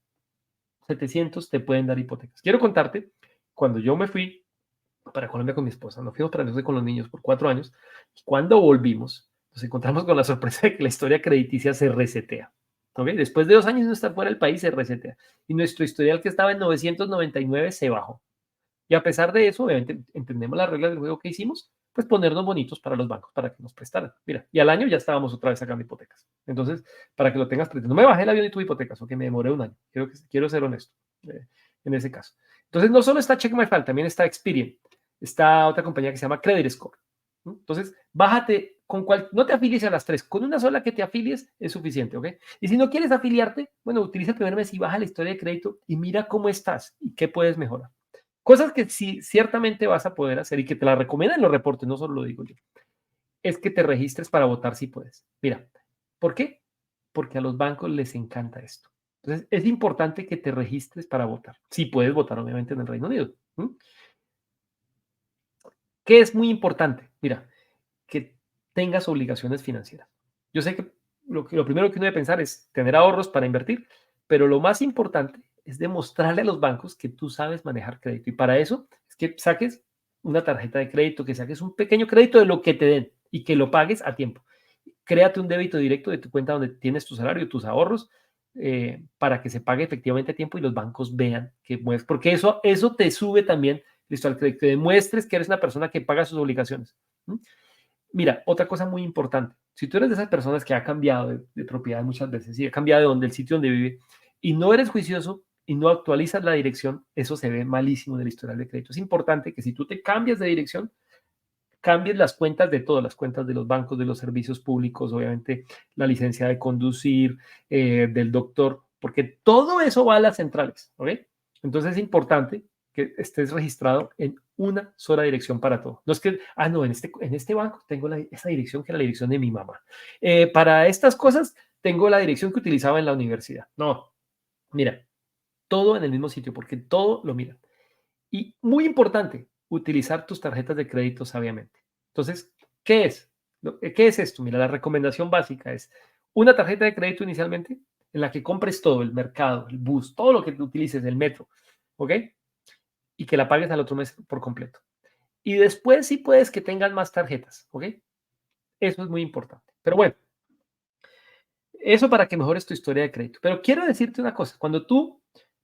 700 te pueden dar hipotecas. Quiero contarte, cuando yo me fui para Colombia con mi esposa, nos fuimos para Venezuela con los niños por 4 años, y cuando volvimos, nos encontramos con la sorpresa de que la historia crediticia se resetea. ¿Okay? Después de 2 años de no estar fuera del país, se resetea. Y nuestro historial, que estaba en 999, se bajó. Y a pesar de eso, obviamente, entendemos las reglas del juego que hicimos, pues ponernos bonitos para los bancos, para que nos prestaran. Mira, y al año ya estábamos otra vez sacando hipotecas. Entonces, para que lo tengas presente, no me bajé el avión y tuve hipotecas, o que me demoré un año. Quiero ser honesto en ese caso. Entonces, no solo está Check My File, también está Experian. Está otra compañía que se llama Credit Score. Entonces, bájate no te afilies a las tres, con una sola que te afilies es suficiente, ¿ok? Y si no quieres afiliarte, bueno, utiliza el primer mes y baja la historia de crédito y mira cómo estás y qué puedes mejorar. Cosas que sí ciertamente vas a poder hacer y que te la recomiendan los reportes, no solo lo digo yo, es que te registres para votar si puedes. Mira, ¿por qué? Porque a los bancos les encanta esto. Entonces, es importante que te registres para votar. Si puedes votar, obviamente, en el Reino Unido. ¿Qué es muy importante? Mira, que tengas obligaciones financieras. Yo sé que lo primero que uno debe pensar es tener ahorros para invertir, pero lo más importante es demostrarle a los bancos que tú sabes manejar crédito. Y para eso es que saques una tarjeta de crédito, que saques un pequeño crédito de lo que te den y que lo pagues a tiempo. Créate un débito directo de tu cuenta donde tienes tu salario, tus ahorros, para que se pague efectivamente a tiempo y los bancos vean que mueves, porque eso te sube también, listo, al crédito, que demuestres que eres una persona que paga sus obligaciones. Mira, otra cosa muy importante, si tú eres de esas personas que ha cambiado de propiedad muchas veces y ha cambiado de donde el sitio donde vive y no eres juicioso y no actualizas la dirección, eso se ve malísimo en el historial de crédito. Es importante que si tú te cambias de dirección, cambies las cuentas de todas las cuentas de los bancos, de los servicios públicos, obviamente la licencia de conducir, del doctor, porque todo eso va a las centrales, ¿ok? Entonces es importante que estés registrado en una sola dirección para todo. No es que, no, en este banco tengo esa dirección que era la dirección de mi mamá. Para estas cosas tengo la dirección que utilizaba en la universidad. No, mira, todo en el mismo sitio, porque todo lo miran. Y muy importante, utilizar tus tarjetas de crédito sabiamente. Entonces, ¿qué es? ¿Qué es esto? Mira, la recomendación básica es una tarjeta de crédito inicialmente en la que compres todo, el mercado, el bus, todo lo que utilices, el metro, ¿ok? Y que la pagues al otro mes por completo. Y después sí puedes que tengan más tarjetas, ¿ok? Eso es muy importante. Pero bueno, eso para que mejores tu historia de crédito. Pero quiero decirte una cosa, cuando tú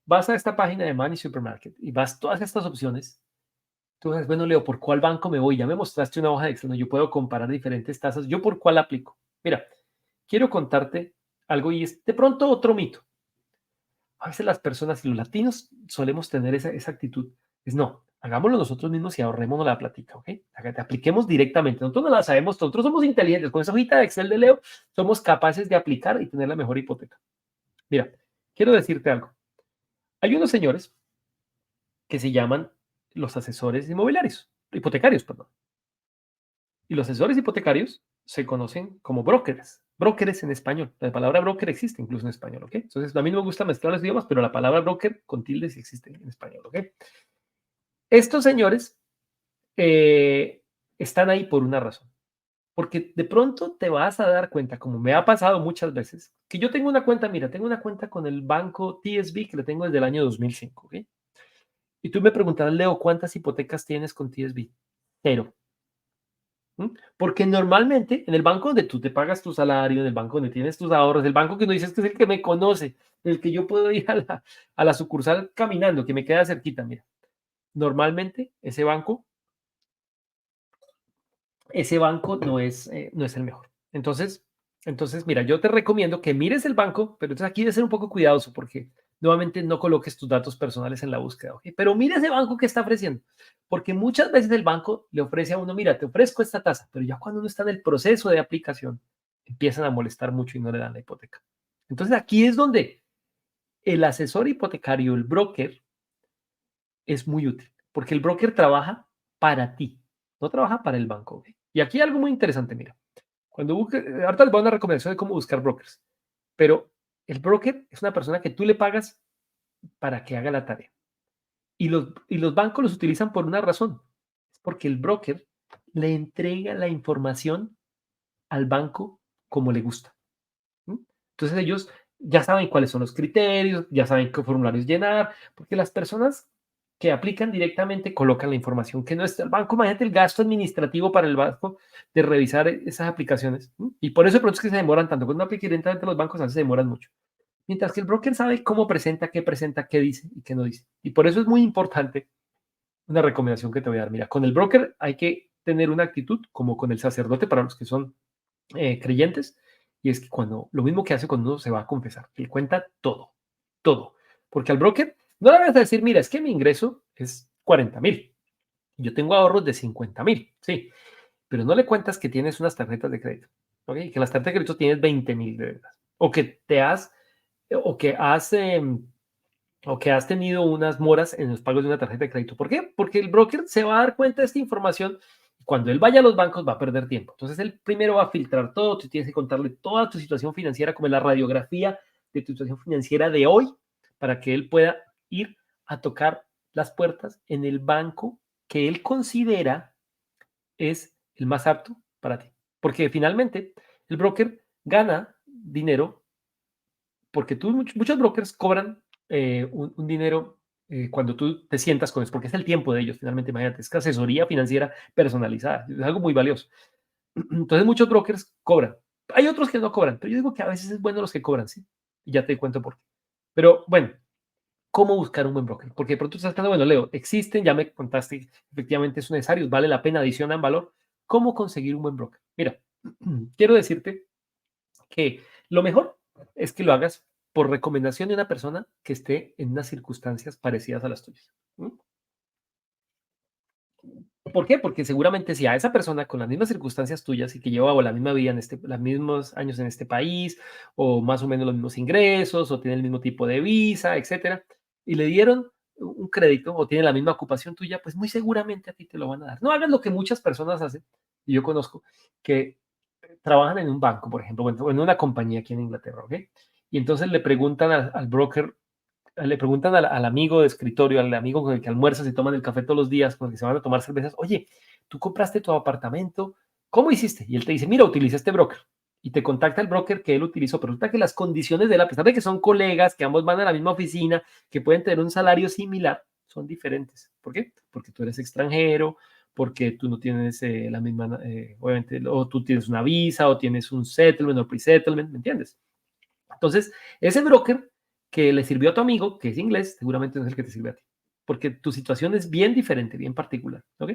vas a esta página de Money Supermarket y vas todas estas opciones, tú dices, bueno, Leo, ¿por cuál banco me voy? Ya me mostraste una hoja de Excel donde yo puedo comparar diferentes tasas. ¿Yo por cuál aplico? Mira, quiero contarte algo y es de pronto otro mito. A veces las personas y los latinos solemos tener esa actitud. Es no, hagámoslo nosotros mismos y ahorrémonos la plática, ¿ok? Apliquemos directamente. Nosotros no la sabemos, nosotros somos inteligentes. Con esa hojita de Excel de Leo somos capaces de aplicar y tener la mejor hipoteca. Mira, quiero decirte algo. Hay unos señores que se llaman los asesores inmobiliarios, hipotecarios, perdón. Y los asesores hipotecarios se conocen como brokers, brokers en español. La palabra broker existe incluso en español, ¿ok? Entonces, a mí no me gusta mezclar los idiomas, pero la palabra broker con tilde sí existe en español, ¿ok? Estos señores eh, están ahí por una razón. Porque de pronto te vas a dar cuenta, como me ha pasado muchas veces, que yo tengo una cuenta, mira, tengo una cuenta con el banco TSB que la tengo desde el año 2005, ¿ok? Y tú me preguntarás, Leo, ¿cuántas hipotecas tienes con TSB? Cero. ¿Mm? Porque normalmente en el banco donde tú te pagas tu salario, en el banco donde tienes tus ahorros, el banco que no dices que es el que me conoce, el que yo puedo ir a la sucursal caminando, que me queda cerquita, mira, normalmente ese banco no es el mejor. Entonces, mira, yo te recomiendo que mires el banco, pero entonces aquí debes ser un poco cuidadoso porque nuevamente no coloques tus datos personales en la búsqueda, ¿ok? Pero mira ese banco que está ofreciendo, porque muchas veces el banco le ofrece a uno, mira, te ofrezco esta tasa, pero ya cuando uno está en el proceso de aplicación, empiezan a molestar mucho y no le dan la hipoteca. Entonces aquí es donde el asesor hipotecario, el broker, es muy útil, porque el broker trabaja para ti, no trabaja para el banco, ¿ok? Y aquí hay algo muy interesante, mira. Cuando busques, ahorita les voy a dar una recomendación de cómo buscar brokers, pero el broker es una persona que tú le pagas para que haga la tarea. Y los bancos los utilizan por una razón, es porque el broker le entrega la información al banco como le gusta. ¿Mm? Entonces ellos ya saben cuáles son los criterios, ya saben qué formularios llenar, porque las personas que aplican directamente colocan la información que no está el banco. Imagínate el gasto administrativo para el banco de revisar esas aplicaciones. ¿Mm? Y por eso de pronto es que se demoran tanto. Cuando uno aplica directamente a los bancos, a veces se demoran mucho. Mientras que el broker sabe cómo presenta, qué dice y qué no dice. Y por eso es muy importante una recomendación que te voy a dar. Mira, con el broker hay que tener una actitud como con el sacerdote para los que son creyentes, y es que cuando lo mismo que hace cuando uno se va a confesar, que cuenta todo, todo. Porque al broker no le vas a decir, mira, es que mi ingreso es 40,000, yo tengo ahorros de 50,000, sí, pero no le cuentas que tienes unas tarjetas de crédito, ¿ok? Que en las tarjetas de crédito tienes 20,000 de deudas, o que has, o que has tenido unas moras en los pagos de una tarjeta de crédito. ¿Por qué? Porque el broker se va a dar cuenta de esta información y cuando él vaya a los bancos va a perder tiempo. Entonces, él primero va a filtrar todo, tú tienes que contarle toda tu situación financiera, como la radiografía de tu situación financiera de hoy, para que él pueda ir a tocar las puertas en el banco que él considera es el más apto para ti. Porque finalmente el broker gana dinero porque muchos brokers cobran un dinero cuando tú te sientas con eso, porque es el tiempo de ellos, finalmente, imagínate, es que asesoría financiera personalizada, es algo muy valioso. Entonces muchos brokers cobran. Hay otros que no cobran, pero yo digo que a veces es bueno los que cobran, ¿sí? Y ya te cuento por qué. Pero bueno, ¿cómo buscar un buen broker? Porque de pronto estás pensando, bueno, Leo, existen, ya me contaste, efectivamente son necesarios, vale la pena, adicionan valor. ¿Cómo conseguir un buen broker? Mira, quiero decirte que lo mejor es que lo hagas por recomendación de una persona que esté en unas circunstancias parecidas a las tuyas. ¿Mm? ¿Por qué? Porque seguramente si a esa persona con las mismas circunstancias tuyas y que lleva o la misma vida los mismos años en este país, o más o menos los mismos ingresos, o tiene el mismo tipo de visa, etcétera, y le dieron un crédito o tiene la misma ocupación tuya, pues muy seguramente a ti te lo van a dar. No hagas lo que muchas personas hacen, y yo conozco, que trabajan en un banco, por ejemplo, o en una compañía aquí en Inglaterra, ¿ok? Y entonces le preguntan al broker, le preguntan al amigo de escritorio, al amigo con el que almuerzas y toman el café todos los días, con el que se van a tomar cervezas, oye, tú compraste tu apartamento, ¿cómo hiciste? Y él te dice, mira, utilicé este broker. Y te contacta el broker que él utilizó, pero resulta que las condiciones de él, a pesar de que son colegas, que ambos van a la misma oficina, que pueden tener un salario similar, son diferentes. ¿Por qué? Porque tú eres extranjero, porque tú no tienes la misma, obviamente, o tú tienes una visa, o tienes un settlement o pre-settlement, ¿me entiendes? Entonces, ese broker que le sirvió a tu amigo, que es inglés, seguramente no es el que te sirve a ti, porque tu situación es bien diferente, bien particular, ¿ok?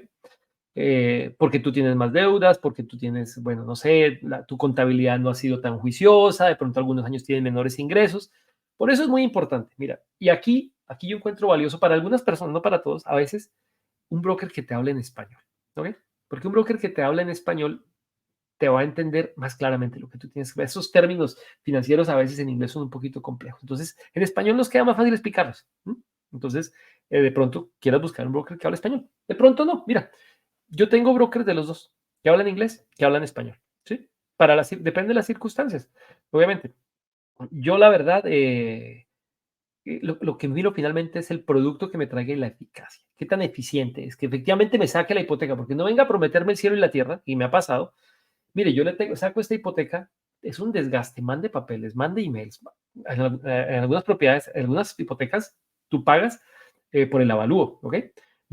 porque tú tienes más deudas, porque tú tienes, bueno, no sé, tu contabilidad no ha sido tan juiciosa, de pronto algunos años tienen menores ingresos. Por eso es muy importante. Mira, y aquí yo encuentro valioso para algunas personas, no para todos, a veces un broker que te hable en español, ¿ok? Porque un broker que te habla en español te va a entender más claramente lo que tú tienes que ver. Esos términos financieros a veces en inglés son un poquito complejos. Entonces, en español nos queda más fácil explicarlos. ¿Mm? Entonces, de pronto quieras buscar un broker que hable español. De pronto no. Mira, yo tengo brokers de los dos, que hablan inglés, que hablan español. ¿Sí? Depende de las circunstancias. Obviamente, yo la verdad, lo que miro finalmente es el producto que me traiga y la eficacia. ¿Qué tan eficiente es? Que efectivamente me saque la hipoteca, porque no venga a prometerme el cielo y la tierra, y me ha pasado. Mire, yo saco esta hipoteca, es un desgaste, mande papeles, mande emails. En algunas propiedades, en algunas hipotecas, tú pagas por el avalúo, ¿ok?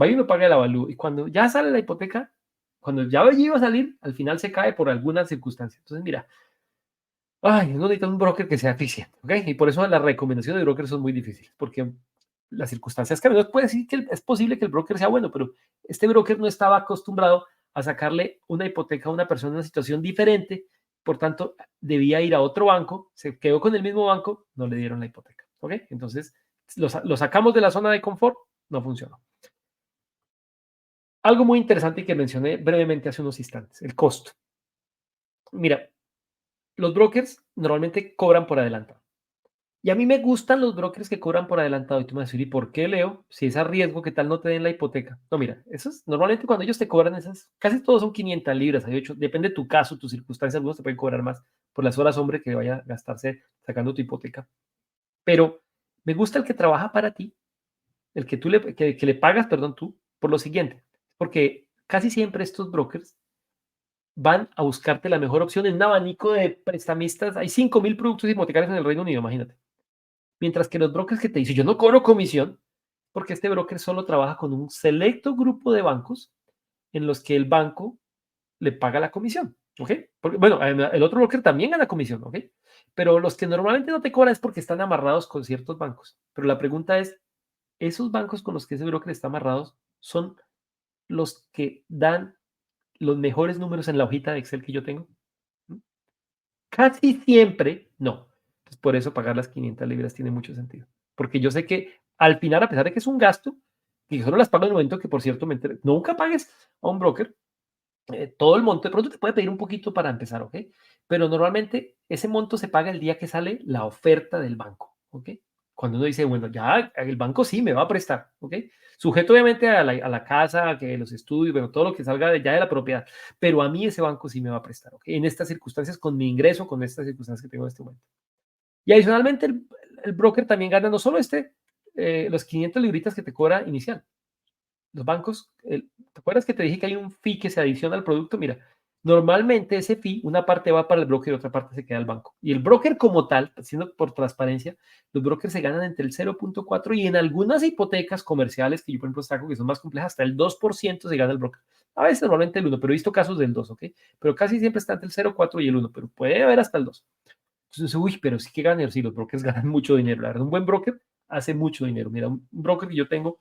Va y uno paga el avalúo. Y cuando ya sale la hipoteca, cuando ya iba a salir, al final se cae por alguna circunstancia. Entonces, mira, ay, uno necesita un broker que sea eficiente, ¿ok? Y por eso las recomendaciones de brokers son muy difíciles, porque las circunstancias cambian. Puede decir que es posible que el broker sea bueno, pero este broker no estaba acostumbrado a sacarle una hipoteca a una persona en una situación diferente, por tanto, debía ir a otro banco, se quedó con el mismo banco, no le dieron la hipoteca, ¿ok? Entonces, lo sacamos de la zona de confort, no funcionó. Algo muy interesante que mencioné brevemente hace unos instantes, el costo. Mira, los brokers normalmente cobran por adelantado. Y a mí me gustan los brokers que cobran por adelantado. Y tú me vas a decir, ¿y por qué, Leo? Si es a riesgo, ¿qué tal no te den la hipoteca? No, mira, eso es normalmente cuando ellos te cobran esas, casi todos son 500 libras. Hay hecho, depende de tu caso, tus circunstancias, algunos te pueden cobrar más por las horas, hombre, que vaya a gastarse sacando tu hipoteca. Pero me gusta el que trabaja para ti, el que que le pagas, perdón, tú, por lo siguiente. Porque casi siempre estos brokers van a buscarte la mejor opción en un abanico de prestamistas. Hay 5.000 productos hipotecarios en el Reino Unido, imagínate. Mientras que los brokers que te dicen, yo no cobro comisión, porque este broker solo trabaja con un selecto grupo de bancos en los que el banco le paga la comisión, ¿ok? Porque, bueno, el otro broker también gana comisión, ¿ok? Pero los que normalmente no te cobran es porque están amarrados con ciertos bancos. Pero la pregunta es, ¿esos bancos con los que ese broker está amarrados son los que dan los mejores números en la hojita de Excel que yo tengo? ¿Mm? Casi siempre no. Entonces, por eso pagar las 500 libras tiene mucho sentido. Porque yo sé que al final, a pesar de que es un gasto, y yo solo las pago en el momento que, por cierto, nunca pagues a un broker todo el monto. De pronto te puede pedir un poquito para empezar, ¿ok? Pero normalmente ese monto se paga el día que sale la oferta del banco, ¿ok? Cuando uno dice, bueno, ya el banco sí me va a prestar, ¿ok? Sujeto obviamente a la casa, a que los estudios, bueno, todo lo que salga ya de la propiedad, pero a mí ese banco sí me va a prestar, ¿ok? En estas circunstancias, con mi ingreso, con estas circunstancias que tengo en este momento. Y adicionalmente, el broker también gana no solo los 500 libritas que te cobra inicial, los bancos, ¿te acuerdas que te dije que hay un fee que se adiciona al producto? Mira, normalmente ese fee, una parte va para el broker y otra parte se queda al banco. Y el broker como tal, haciendo por transparencia, los brokers se ganan entre el 0.4 y en algunas hipotecas comerciales que yo por ejemplo saco que son más complejas, hasta el 2% se gana el broker. A veces normalmente el 1, pero he visto casos del 2, ¿ok? Pero casi siempre está entre el 0.4 y el 1, pero puede haber hasta el 2. Entonces, uy, pero sí que ganan, sí, los brokers ganan mucho dinero. La verdad, un buen broker hace mucho dinero. Mira, un broker que yo tengo,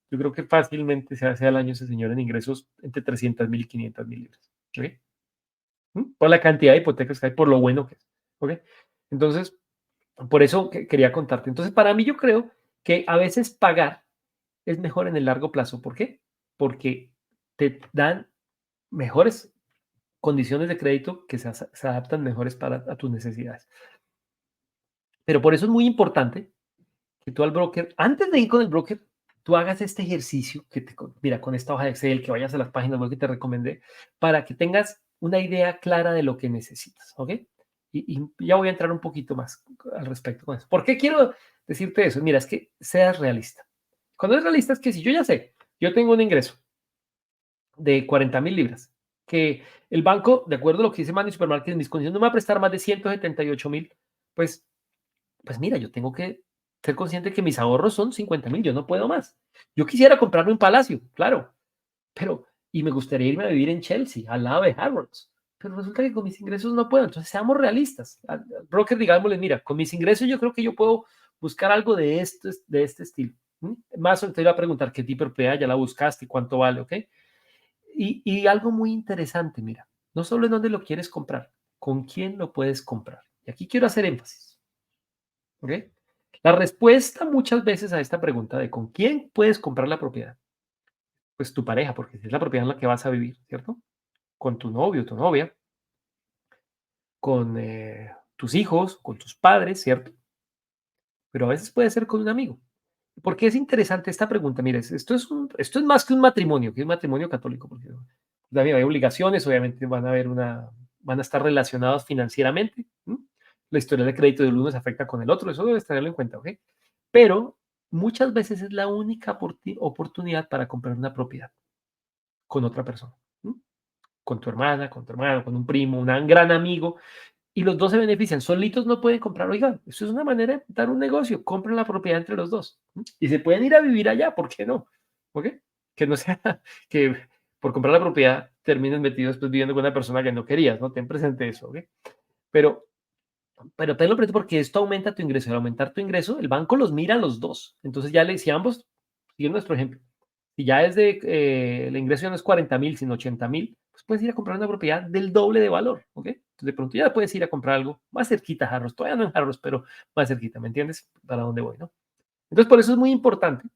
yo creo que fácilmente se hace al año ese señor en ingresos entre 300.000 y 500.000 libras. ¿Ok? Por la cantidad de hipotecas que hay, por lo bueno que es. ¿Ok? Entonces, por eso quería contarte. Entonces, para mí yo creo que a veces pagar es mejor en el largo plazo. ¿Por qué? Porque te dan mejores condiciones de crédito que se adaptan mejores a tus necesidades. Pero por eso es muy importante que tú al broker, antes de ir con el broker, tú hagas este ejercicio mira, con esta hoja de Excel, que vayas a las páginas web que te recomendé, para que tengas una idea clara de lo que necesitas, ¿ok? Y ya voy a entrar un poquito más al respecto con eso. ¿Por qué quiero decirte eso? Mira, es que seas realista. Cuando eres realista es que si yo ya sé, yo tengo un ingreso de 40.000 libras, que el banco, de acuerdo a lo que dice Manny Supermarket, en mis condiciones no me va a prestar más de 178.000, pues mira, yo tengo que ser consciente que mis ahorros son 50.000, yo no puedo más. Yo quisiera comprarme un palacio, claro, pero, y me gustaría irme a vivir en Chelsea, al lado de Harrods, pero resulta que con mis ingresos no puedo. Entonces, seamos realistas. Al broker, digámosle, mira, con mis ingresos yo creo que yo puedo buscar algo de este estilo. Más te iba a preguntar qué tipo de propiedad ya la buscaste y cuánto vale, ¿ok? Y algo muy interesante, mira, no solo en dónde lo quieres comprar, con quién lo puedes comprar. Y aquí quiero hacer énfasis, ¿ok? La respuesta muchas veces a esta pregunta de con quién puedes comprar la propiedad, pues tu pareja, porque si es la propiedad en la que vas a vivir, ¿cierto? Con tu novio, tu novia, con tus hijos, con tus padres, ¿cierto? Pero a veces puede ser con un amigo. ¿Por qué es interesante esta pregunta? Mire, esto es más que un matrimonio, que es un matrimonio católico, porque también hay obligaciones, obviamente van a estar relacionados financieramente. ¿M? La historia de crédito del uno se afecta con el otro, eso debes tenerlo en cuenta, ¿ok? Pero muchas veces es la única oportunidad para comprar una propiedad con otra persona. ¿M? Con tu hermana, con tu hermano, con un primo, un gran amigo, y los dos se benefician. Solitos no pueden comprar. Oigan, eso es una manera de dar un negocio. Compren la propiedad entre los dos. Y se pueden ir a vivir allá, ¿por qué no? ¿Ok? Que no sea que por comprar la propiedad termines metido después viviendo con una persona que no querías, ¿no? Ten presente eso, ¿ok? Pero, pero tenlo presente porque esto aumenta tu ingreso. Al aumentar tu ingreso, el banco los mira a los dos. Entonces si ambos, siguen nuestro ejemplo, si ya es el ingreso ya no es 40,000, sino 80,000, pues puedes ir a comprar una propiedad del doble de valor, ¿ok? Entonces de pronto ya puedes ir a comprar algo más cerquita a Jarros, todavía no en Jarros, pero más cerquita, ¿me entiendes? Para dónde voy, ¿no? Entonces por eso es muy importante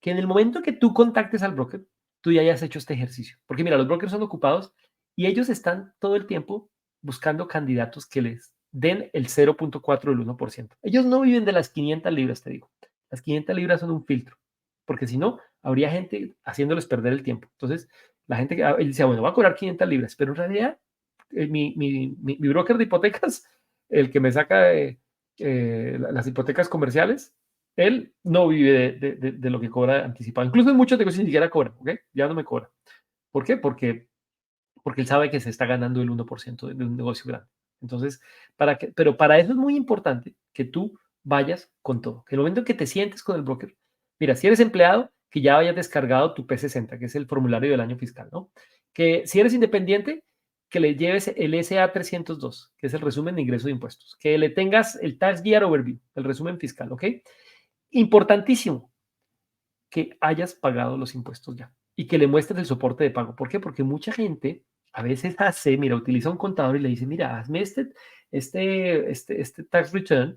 que en el momento que tú contactes al broker, tú ya hayas hecho este ejercicio. Porque mira, los brokers son ocupados y ellos están todo el tiempo buscando candidatos que les den el 0,4 del 1%. Ellos no viven de las 500 libras, te digo. Las 500 libras son un filtro, porque si no, habría gente haciéndoles perder el tiempo. Entonces, la gente que él decía, bueno, va a cobrar 500 libras, pero en realidad mi broker de hipotecas, el que me saca las hipotecas comerciales, él no vive de lo que cobra anticipado. Incluso en muchos negocios ni siquiera cobra, ¿ok? Ya no me cobra. ¿Por qué? Porque él sabe que se está ganando el 1% de un negocio grande. Entonces, pero para eso es muy importante que tú vayas con todo. Que el momento en que te sientes con el broker, mira, si eres empleado, que ya hayas descargado tu P60, que es el formulario del año fiscal, ¿no? Que si eres independiente, que le lleves el SA 302, que es el resumen de ingreso de impuestos. Que le tengas el Tax Year Overview, el resumen fiscal, ¿ok? Importantísimo que hayas pagado los impuestos ya y que le muestres el soporte de pago. ¿Por qué? Porque mucha gente a veces mira, utiliza un contador y le dice, mira, hazme este tax return,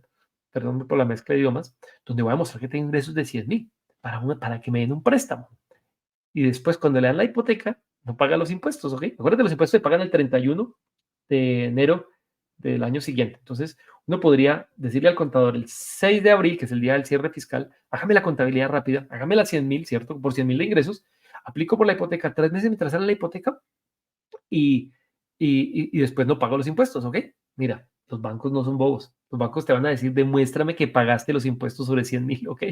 perdón por la mezcla de idiomas, donde voy a mostrar que tengo ingresos de 100,000 para que me den un préstamo. Y después, cuando le dan la hipoteca, no paga los impuestos, ¿ok? Acuérdate, los impuestos se pagan el 31 de enero del año siguiente. Entonces, uno podría decirle al contador el 6 de abril, que es el día del cierre fiscal, hágame la contabilidad rápida, hágame las 100,000, ¿cierto? Por 100,000 de ingresos, aplico por la hipoteca 3 meses mientras sale la hipoteca y, y después no pago los impuestos, ¿ok? Mira, los bancos no son bobos. Los bancos te van a decir, demuéstrame que pagaste los impuestos sobre 100,000, ¿ok?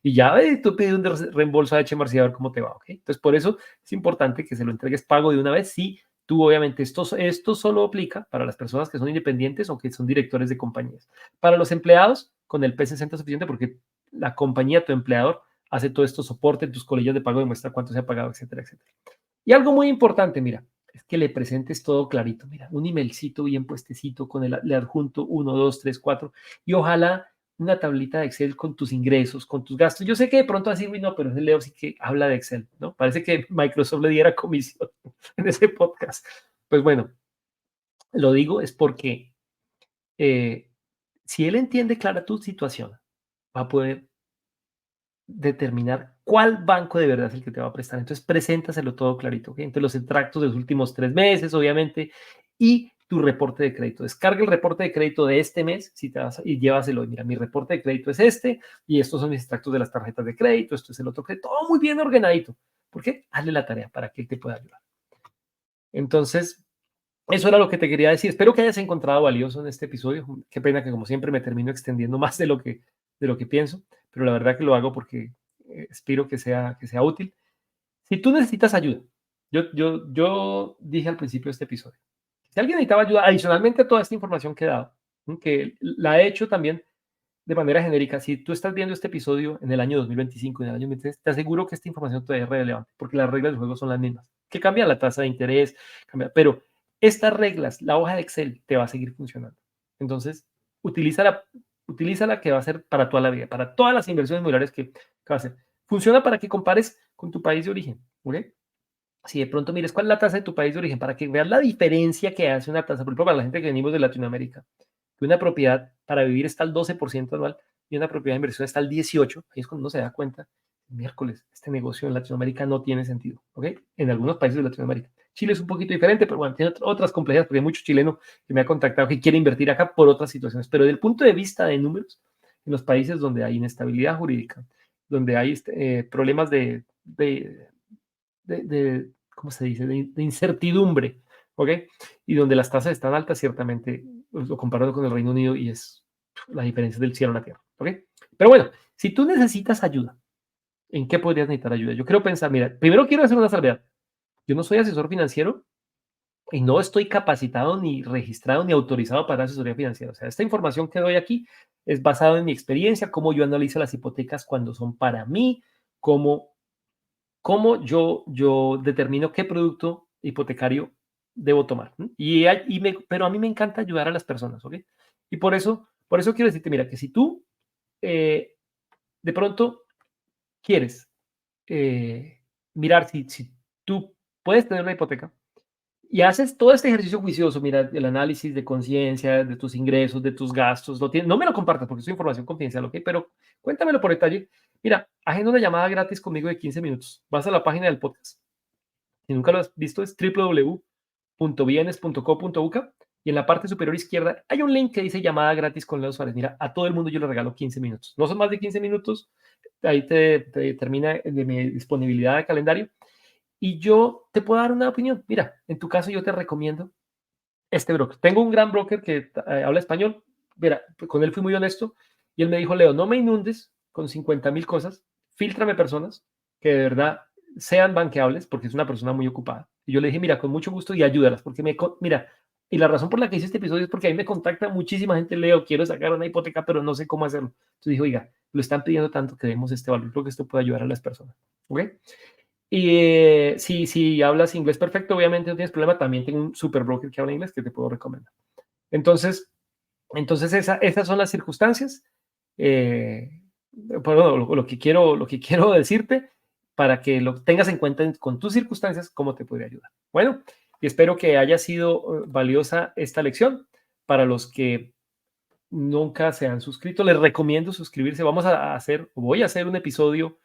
Y ya tú pides un reembolso a HMRC a ver cómo te va, ¿ok? Entonces, por eso es importante que se lo entregues pago de una vez. Sí, tú obviamente, esto solo aplica para las personas que son independientes o que son directores de compañías. Para los empleados, con el P60 es suficiente porque la compañía, tu empleador, hace todo esto, soporte, tus colillas de pago demuestra cuánto se ha pagado, etcétera, etcétera. Y algo muy importante, mira, es que le presentes todo clarito. Mira, un emailcito bien puestecito con le adjunto 1, 2, 3, 4 y ojalá una tablita de Excel con tus ingresos, con tus gastos. Yo sé que de pronto así, no, pero ese Leo sí que habla de Excel, ¿no? Parece que Microsoft le diera comisión en ese podcast. Pues bueno, lo digo es porque eh, si él entiende clara tu situación, va a poder determinar cuál banco de verdad es el que te va a prestar. Entonces, preséntaselo todo clarito, ¿ok? Entonces, los extractos de los últimos 3 meses, obviamente, y tu reporte de crédito. Descarga el reporte de crédito de este mes si te vas, y llévaselo. Mira, mi reporte de crédito es este, y estos son mis extractos de las tarjetas de crédito, esto es el otro crédito, todo muy bien ordenadito. ¿Por qué? Hazle la tarea para que él te pueda ayudar. Entonces, eso era lo que te quería decir. Espero que hayas encontrado valioso en este episodio. Qué pena que como siempre me termino extendiendo más de lo que pienso, pero la verdad que lo hago porque espero que sea útil. Si tú necesitas ayuda, yo dije al principio de este episodio, si alguien necesitaba ayuda adicionalmente a toda esta información que he dado, que la he hecho también de manera genérica, si tú estás viendo este episodio en el año 2025, en el año 2023, te aseguro que esta información todavía es relevante, porque las reglas del juego son las mismas. Que cambia la tasa de interés, cambia, pero estas reglas, la hoja de Excel, te va a seguir funcionando. Entonces, utilízala, utilízala que va a ser para toda la vida, para todas las inversiones inmobiliarias que va a hacer. Funciona para que compares con tu país de origen, ¿ok? si de pronto mires cuál es la tasa de tu país de origen, para que veas la diferencia que hace una tasa, por ejemplo, para la gente que venimos de Latinoamérica, que una propiedad para vivir está al 12% anual y una propiedad de inversión está al 18%, ahí es cuando uno se da cuenta, miércoles, este negocio en Latinoamérica no tiene sentido, ¿ok? En algunos países de Latinoamérica. Chile es un poquito diferente, pero bueno, tiene otras complejidades, porque hay mucho chileno que me ha contactado que quiere invertir acá por otras situaciones, pero desde el punto de vista de números, en los países donde hay inestabilidad jurídica, donde hay problemas ¿cómo se dice?, de incertidumbre, ¿ok? Y donde las tasas están altas, ciertamente, pues, lo comparado con el Reino Unido y es la diferencia del cielo a la tierra, ¿ok? Pero bueno, si tú necesitas ayuda, ¿en qué podrías necesitar ayuda? Yo quiero pensar, mira, primero quiero hacer una salvedad. Yo no soy asesor financiero y no estoy capacitado, ni registrado, ni autorizado para asesoría financiera. O sea, esta información que doy aquí es basada en mi experiencia, cómo yo analizo las hipotecas cuando son para mí, cómo yo determino qué producto hipotecario debo tomar. Pero a mí me encanta ayudar a las personas, ¿ok? Y por eso quiero decirte, mira, que si tú eh, de pronto quieres mirar si tú puedes tener una hipoteca y haces todo este ejercicio juicioso, mira, el análisis de conciencia, de tus ingresos, de tus gastos, no me lo compartas porque es información confidencial, ¿ok? Pero cuéntamelo por detalle. Mira, agenda una llamada gratis conmigo de 15 minutos. Vas a la página del podcast. Si nunca lo has visto, es www.bienes.co.uk y en la parte superior izquierda hay un link que dice llamada gratis con Leo Suárez. Mira, a todo el mundo yo le regalo 15 minutos. No son más de 15 minutos. Ahí te termina de mi disponibilidad de calendario y yo te puedo dar una opinión. Mira, en tu caso yo te recomiendo este broker. Tengo un gran broker que habla español. Mira, con él fui muy honesto y él me dijo, Leo, no me inundes con 50,000 cosas, filtrame personas que de verdad sean banqueables, porque es una persona muy ocupada. Y yo le dije, mira, con mucho gusto y ayúdalas, porque mira, y la razón por la que hice este episodio es porque a mí me contacta muchísima gente, Leo, quiero sacar una hipoteca, pero no sé cómo hacerlo. Entonces dije, oiga, lo están pidiendo tanto que demos este valor, creo que esto puede ayudar a las personas. ¿Ok? Y si hablas inglés perfecto, obviamente no tienes problema. También tengo un super broker que habla inglés que te puedo recomendar. Entonces, esas son las circunstancias. Eh, perdón, lo que quiero decirte para que lo tengas en cuenta con tus circunstancias, cómo te puede ayudar. Bueno, y espero que haya sido valiosa esta lección. Para los que nunca se han suscrito, les recomiendo suscribirse. Voy a hacer un episodio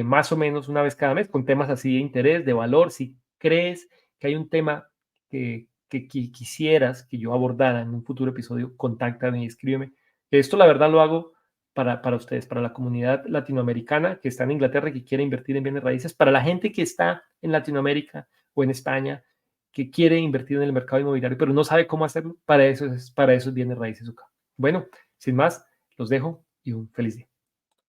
más o menos una vez cada mes con temas así de interés, de valor. Si crees que hay un tema que quisieras que yo abordara en un futuro episodio, contáctame y escríbeme. Esto la verdad lo hago para ustedes, para la comunidad latinoamericana que está en Inglaterra y que quiere invertir en bienes raíces, para la gente que está en Latinoamérica o en España que quiere invertir en el mercado inmobiliario, pero no sabe cómo hacerlo. Para eso es bienes raíces acá. Bueno, sin más, los dejo y un feliz día.